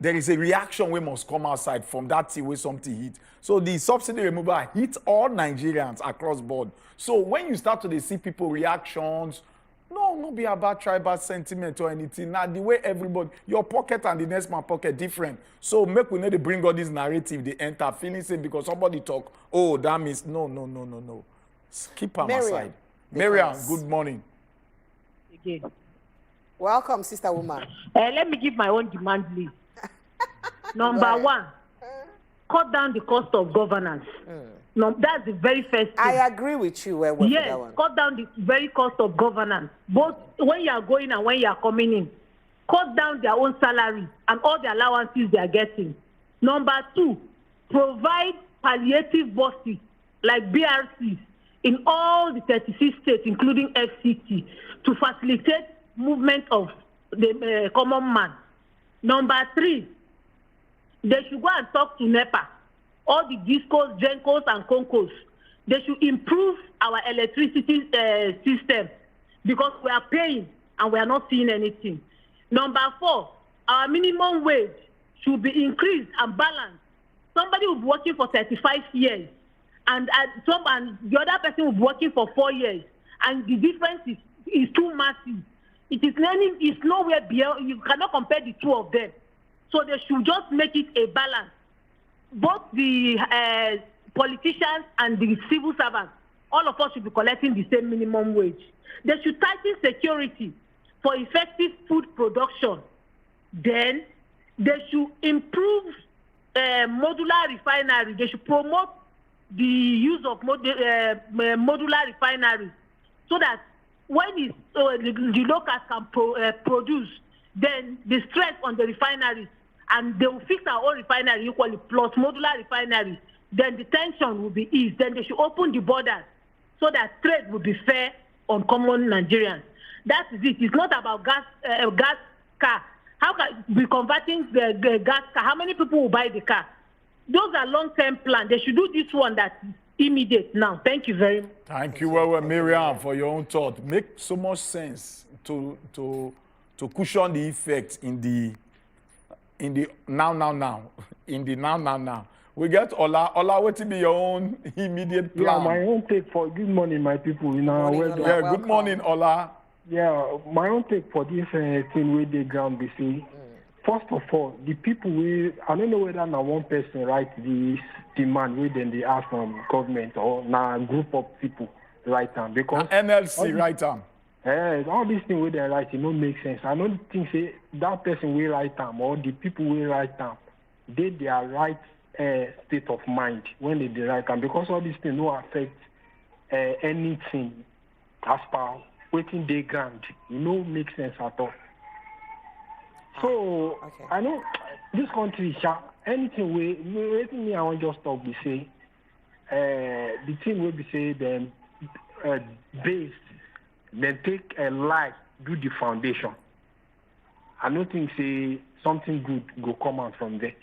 there is a reaction we must come outside from that thing where something hit. So the subsidy removal hit all Nigerians across board. So when you start to see people reactions, no be about tribal sentiment or anything. Now, the way everybody, your pocket and the next man pocket different. So make we need to bring all this narrative, they enter feeling safe because somebody talk, oh, that means no. Keep them aside. Miriam, good morning. Again. Welcome, sister woman. Let me give my own demand list. Number one, cut down the cost of governance. No, that's the very first thing. I agree with you. Well, yes, for that one. Cut down the very cost of governance, both when you are going and when you are coming in. Cut down their own salary and all the allowances they are getting. Number 2, provide palliative buses like BRCs in all the 36 states, including FCT, to facilitate movement of the common man. Number 3, they should go and talk to NEPA, all the discos, gencos, and concos. They should improve our electricity system because we are paying and we are not seeing anything. Number 4, our minimum wage should be increased and balanced. Somebody will be working for 35 years, and the other person will be working for 4 years, and the difference is too massive. It's nowhere beyond. You cannot compare the two of them. So they should just make it a balance. Both the politicians and the civil servants, all of us should be collecting the same minimum wage. They should tighten security for effective food production. Then they should improve modular refinery. They should promote the use of modular refineries so that when the locals can produce, then the stress on the refineries, and they will fix our own refinery equally, plus modular refineries, then the tension will be eased. Then they should open the borders so that trade will be fair on common Nigerians. That is it. It's not about gas car. How can we converting the gas car? How many people will buy the car? Those are long-term plans. They should do this one that is immediate now. Thank you very much. Thank you, well, Miriam, for your own thought. Make so much sense to cushion the effect in the now. In the now. We get Ola. Ola, what will be your own immediate plan? Yeah, my own take for good morning, my people. Good morning, Ola. Yeah, my own take for this thing where they ground they say. First of all, the people I don't know whether now one person write this demand where then they ask from government or now a group of people write them because NLC write them. All these things where they write it don't make sense. I don't think say that person will write them or the people will write them. They are right state of mind when they write them because all these things don't affect anything as per waiting day ground. It don't make sense at all. So I know this country, anything me I want just talk. We say the thing will be say then based, then take a lie, do the foundation. I don't think say something good go come out from there.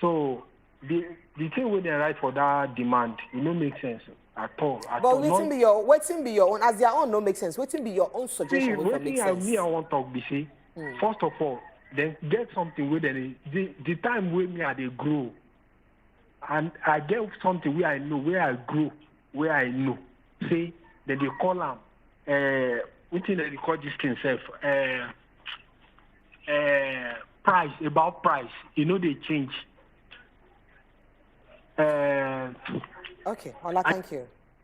So the thing where they write for that demand, it don't make sense at all. But waiting be your own as their own no make sense. Waiting be your own suggestion will make sense. Me I want talk be say first of all. Then get something where the time where me I they grow, and I get something where I know where I grow, where I know. Say that they call them what thing they call this thing self price about price. You know they change. Okay, Ola,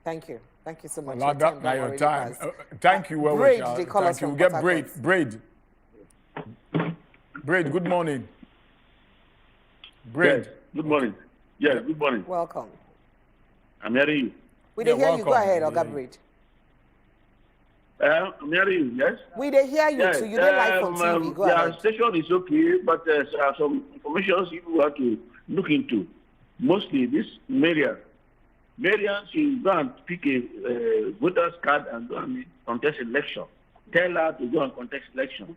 thank you so much. Ola, that now your time. Thank you, Braid, they call us you. from Get Braid. Braid, good morning. Braid. Yes, good morning. Yes, good morning. Welcome. I'm hearing you. We didn't hear you. Go ahead, Oga Braid. I'm hearing you, yes? We didn't hear you, so you didn't live on TV. Go ahead. The station is okay, but there are some information you have to look into. Mostly this Marian, she's going to pick a voter's card and go and contest election. Tell her to go and contest election.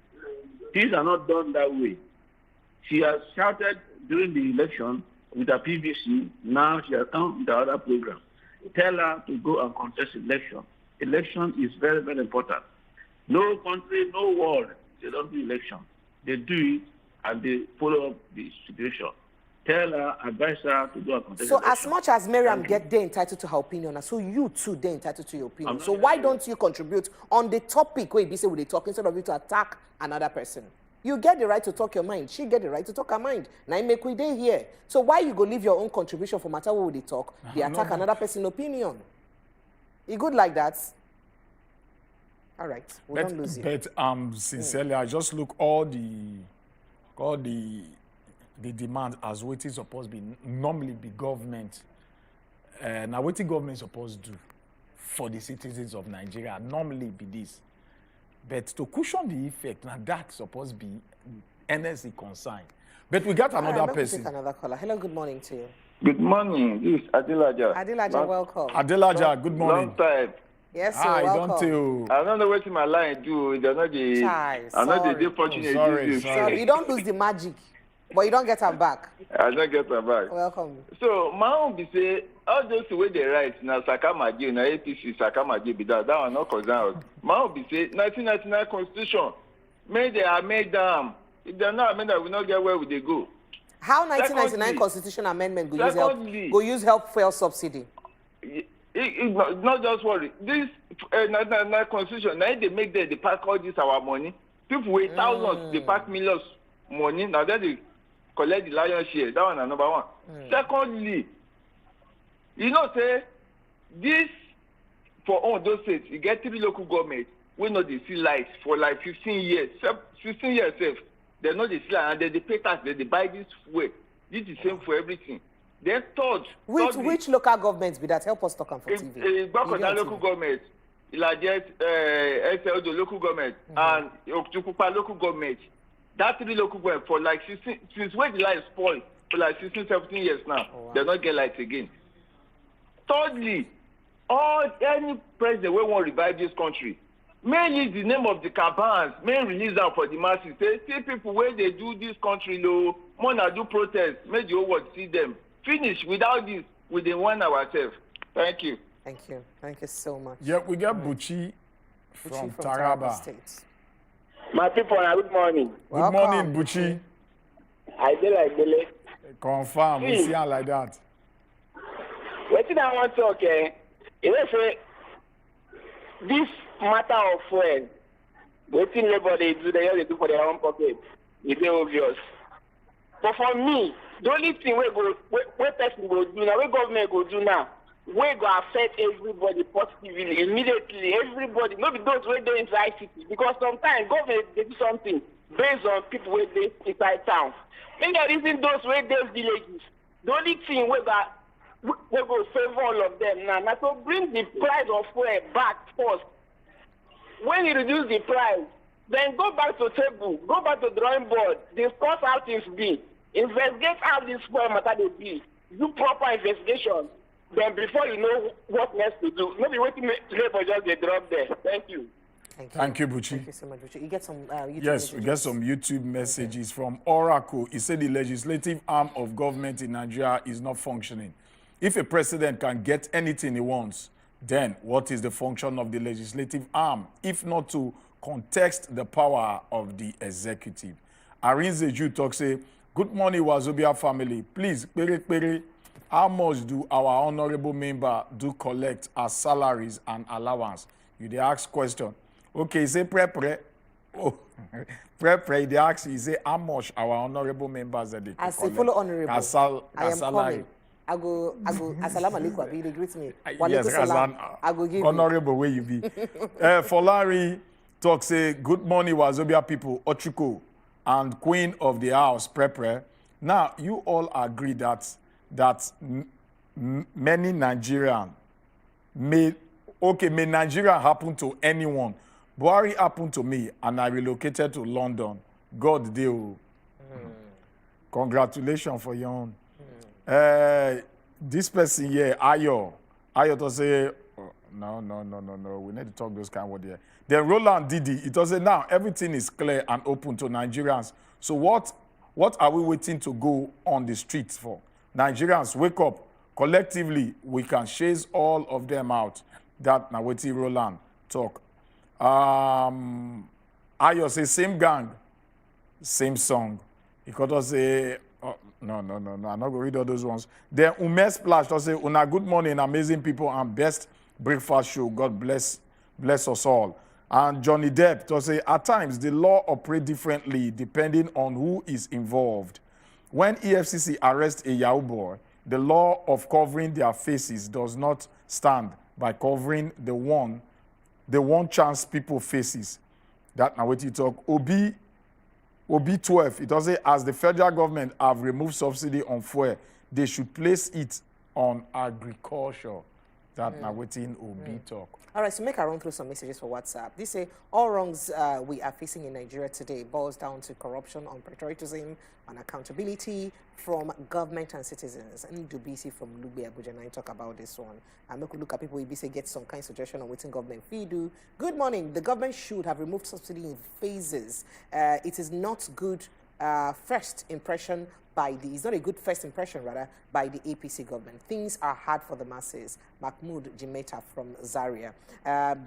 Things are not done that way. She has shouted during the election with her PVC. Now she has come with the other program. Tell her to go and contest election. Election is very, very important. No country, no world, they don't do election. They do it and they follow up the situation. Tell her, advise her to go and contest election. As much as Miriam they're entitled to her opinion, so you too, they're entitled to your opinion. So why don't you contribute on the topic where you say they talk instead of you to attack another person? You get the right to talk your mind. She get the right to talk her mind. Now make we day here. So why you go leave your own contribution for matter what they talk? They attack another person's opinion. You good like that? All right, we don't lose you. But sincerely, I just look all the the demand as what is supposed to be normally be government. Now what the government supposed to do for the citizens of Nigeria normally be this. But to cushion the effect, now that's supposed to be NSC concern. But we got another person. Take another caller. Hello, good morning to you. Good morning. This is Adilaja. Adilaja, welcome. Adelaja, good morning. Long time. Yes, sir. Hi, welcome. don't you? I don't know what my line do. They're not the. I'm not the fortunate. Sorry, you don't lose the magic, but you don't get her back. I don't get her back. Welcome. So my own be say all those way they write now Sakamaji, now APC Sakamaji be that one not concern. My own be say 1999 Constitution, made they are made them. If they're not amended, we not get where would they go. How 1999 Secondly, Constitution amendment go use help fuel subsidy? It's not just worry. This 1999 Constitution, now they make them they pack all this our money. People with thousands, they pack millions money. Now then they collect the lion's share. That one is number one. Secondly, you know, say this for all those states, you get 3 local governments. We know they see lights for like 15 years. 15 years safe. They know they see light and they pay tax. They buy this way. This is the same for everything. Then third, which local governments be that? Help us talk on for TV. Bakoda local government, Ilajet, SLD local government, and Okutukupa local government. That 3 local government for like 16, since when the light spoiled for like 16, 17 years now, they not get lights again. Thirdly, any president will want to revive this country. May use the name of the campaigns, may release them for the masses. Say, see people where they do this country low, more than do protest, make the whole world see them. Finish without this, we didn't want ourselves. Thank you. Thank you. Thank you so much. Yeah, we got Buchi from Taraba. State. My people, good morning. Good morning, Buchi. I feel like the Confirm, we see her like that. What did I want to talk? If this matter of fuel, what thing labor they do for their own pocket, it's obvious. But for me, the only thing where person go do now, where government go do now, where go affect everybody positively, immediately, everybody, not those where they inside city. Because sometimes government they do something based on people where they inside town. When there isn't those where they villages, the only thing where go favor all of them now to bring the price of fuel back first. When you reduce the price, then go back to table, go back to drawing board, discuss how things be, investigate how this fuel matter they be, do proper investigation. Then before you know what next to do, maybe waiting labor just they drop there. Thank you. Thank you, Buchi. Thank you so much, Buchi. You get some YouTube Yes, messages. we get some YouTube messages from Oracle. He said the legislative arm of government in Nigeria is not functioning. If a president can get anything he wants, then what is the function of the legislative arm, if not to contest the power of the executive? Arinze Ju talk say, good morning, Wazobia family. Please, how much do our honorable member do collect as salaries and allowance? You dey ask question. Okay, say pre. Oh, pre, they ask, he say how much our honorable members that they As collect. a fellow honorable, As I am salary. coming. I go, assalamu alaikum, abi, they greet me. Yes, Walaikum as salam. an I go give honorable way you be. Folari talk say, good morning, Wazobia people, Ochuko, and queen of the house, Prepre. Now, you all agree that many Nigerian may Nigeria happen to anyone. Buhari happened to me, and I relocated to London. God deal. Congratulations for your own. This person here, Ayo to say, oh, no. We need to talk those kind of words here. Then Roland Didi, it was say now everything is clear and open to Nigerians. So what are we waiting to go on the streets for? Nigerians, wake up. Collectively, we can chase all of them out. That now waiting Roland talk. Ayo say same gang, same song. He could also say, oh, no. I'm not going to read all those ones. Then Ume Splash to say, una good morning, amazing people, and best breakfast show. God bless us all. And Johnny Depp to say, at times, the law operates differently depending on who is involved. When EFCC arrests a Yahoo boy, the law of covering their faces does not stand by covering the one chance people faces. That now what you talk. Obi Obi 12, it does say, as the federal government have removed subsidy on fuel, they should place it on agriculture. That now waiting Obi talk. All right, so make a run through some messages for WhatsApp. They say all wrongs we are facing in Nigeria today boils down to corruption, patriotism, and accountability from government and citizens. And Dubisi from Lugbe Abuja, and I talk about this one. And we could look at people who say get some kind of suggestion on what government fee do. Good morning. The government should have removed subsidy in phases. It is not good first impression by the, it's not a good first impression, rather, by the APC government. Things are hard for the masses. Mahmoud Jimeta from Zaria.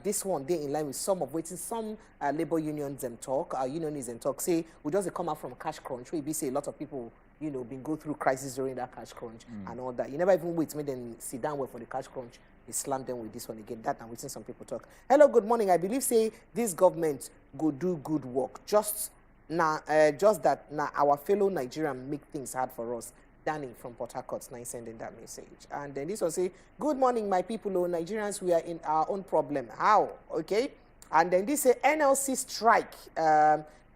This one, they in line with some of waiting some labor unions and talk, unionists and talk, say, we just come out from cash crunch. We say a lot of people, you know, been go through crisis during that cash crunch and all that. You never even wait, make them sit down well for the cash crunch. They slam them with this one again. That I'm waiting some people talk. Hello, good morning. I believe, say, this government go do good work. Just that our fellow Nigerians make things hard for us. Danny from Port Harcourt now sending that message. And then this one say, good morning, my people, oh, Nigerians, we are in our own problem. How? Okay? And then this say, NLC strike.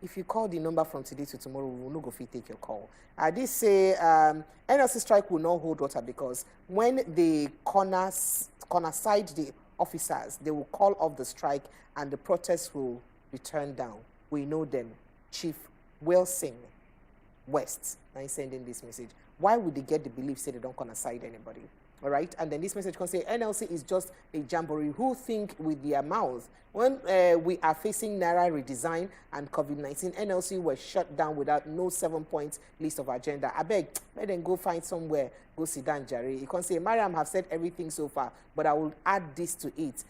If you call the number from today to tomorrow, we will not go fit take your call. This say, NLC strike will not hold water because when they corner side the officers, they will call off the strike and the protests will be turned down. We know them. Chief Wilson West, now he's sending this message. Why would they get the belief say they don't corner side anybody? All right, and then this message can say NLC is just a jamboree who think with their mouth. When we are facing Naira redesign and COVID-19, NLC was shut down without no 7-point list of agenda. I beg, let them go find somewhere, go sit down, Jerry. You can say, Mariam have said everything so far, but I will add this to it.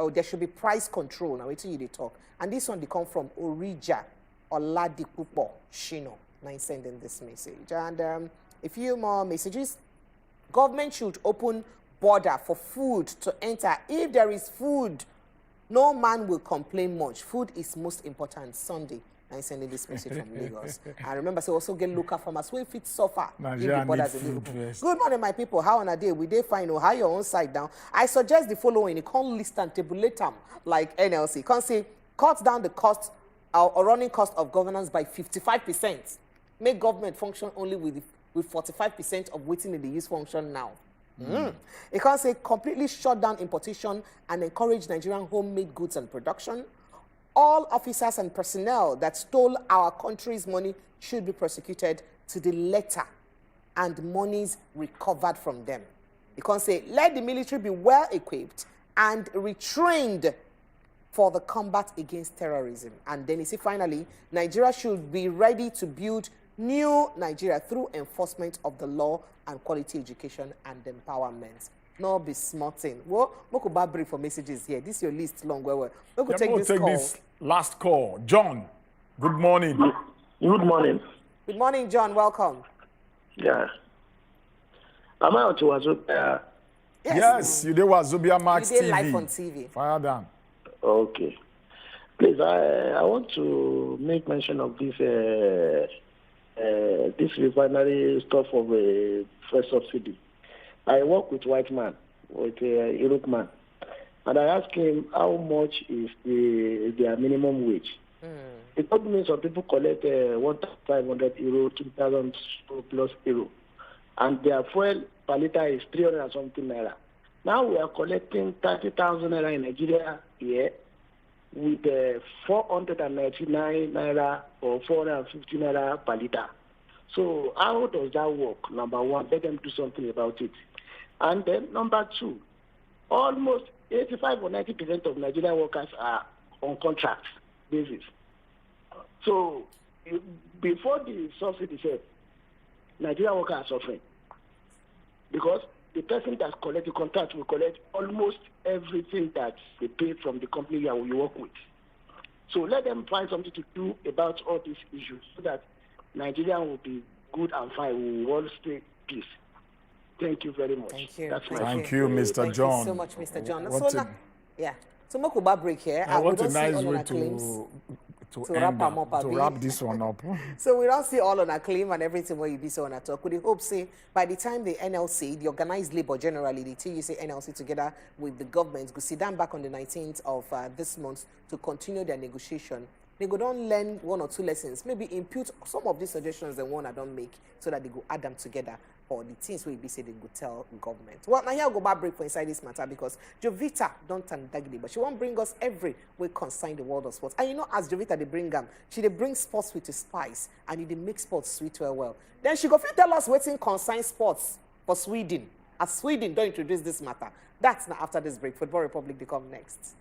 There should be price control. Now, wait till you talk. And this one, they come from Orija Oladipupo Shino. Now, he's sending this message. And a few more messages. Government should open border for food to enter. If there is food, no man will complain much. Food is most important. Sunday. Now, he's sending this message from Lagos. And remember, so also get local farmers who fit suffer. Good morning, my people. How on a day? We dey find how your own side down. I suggest the following. You can't list and tabulate them like NLC. You can't say cut down the cost or running cost of governance by 55%. Make government function only with 45% of waiting in the use function now. You can't say completely shut down importation and encourage Nigerian homemade goods and production. All officers and personnel that stole our country's money should be prosecuted to the letter and monies recovered from them. You can't say, let the military be well equipped and retrained for the combat against terrorism. And then you see, finally, Nigeria should be ready to build new Nigeria through enforcement of the law and quality education and empowerment. No be smarting. Well, we could brief for messages here. This is your list long. We could take this call. This last call. John, good morning. Good morning. Good morning, John. Welcome. Yeah. Am I on to Wazobia? Yes, you did wazobiamax TV. You did live on TV. Fire down. Okay. Please, I want to make mention of this this refinery stuff of a first subsidy. I work with white man, with a Europe man, and I asked him how much is their minimum wage. He told me some people collect 1,500 euro, 2,000 plus euro, and their fuel per liter is 300 and something naira. Now we are collecting 30,000 naira in Nigeria here with 499 naira or 450 naira per liter. So how does that work? Number one, let them do something about it. And then number two, almost 85 or 90% of Nigerian workers are on contract basis. So before the subsidy said, Nigerian workers are suffering because the person that collects the contract will collect almost everything that they pay from the company that we work with. So let them find something to do about all these issues so that Nigeria will be good and fine. We will all stay peace. Thank you very much. Thank you. Thank you, Mr. John. Thank you so much, Mr. John. So now, yeah. So Mokuba break here. What a nice way wrap this one up. So we don't see all on a claim and everything where you be so on a talk. We hope say by the time the NLC, the organized labor generally, the TUC NLC together with the government go sit down back on the 19th of this month to continue their negotiation. They go don't learn one or two lessons, maybe impute some of these suggestions and one I don't make so that they go add them together, or the things where be say they go tell government. Well, now here I go back break for inside this matter because Jovita don't turn daggy, but she won't bring us every way concern the world of sports. And you know, as Jovita they bring them, they bring sports with a spice and they make sports sweet well. Then she go tell us what's in concern sports for Sweden. As Sweden don't introduce this matter. That's now after this break. Football Republic they come next.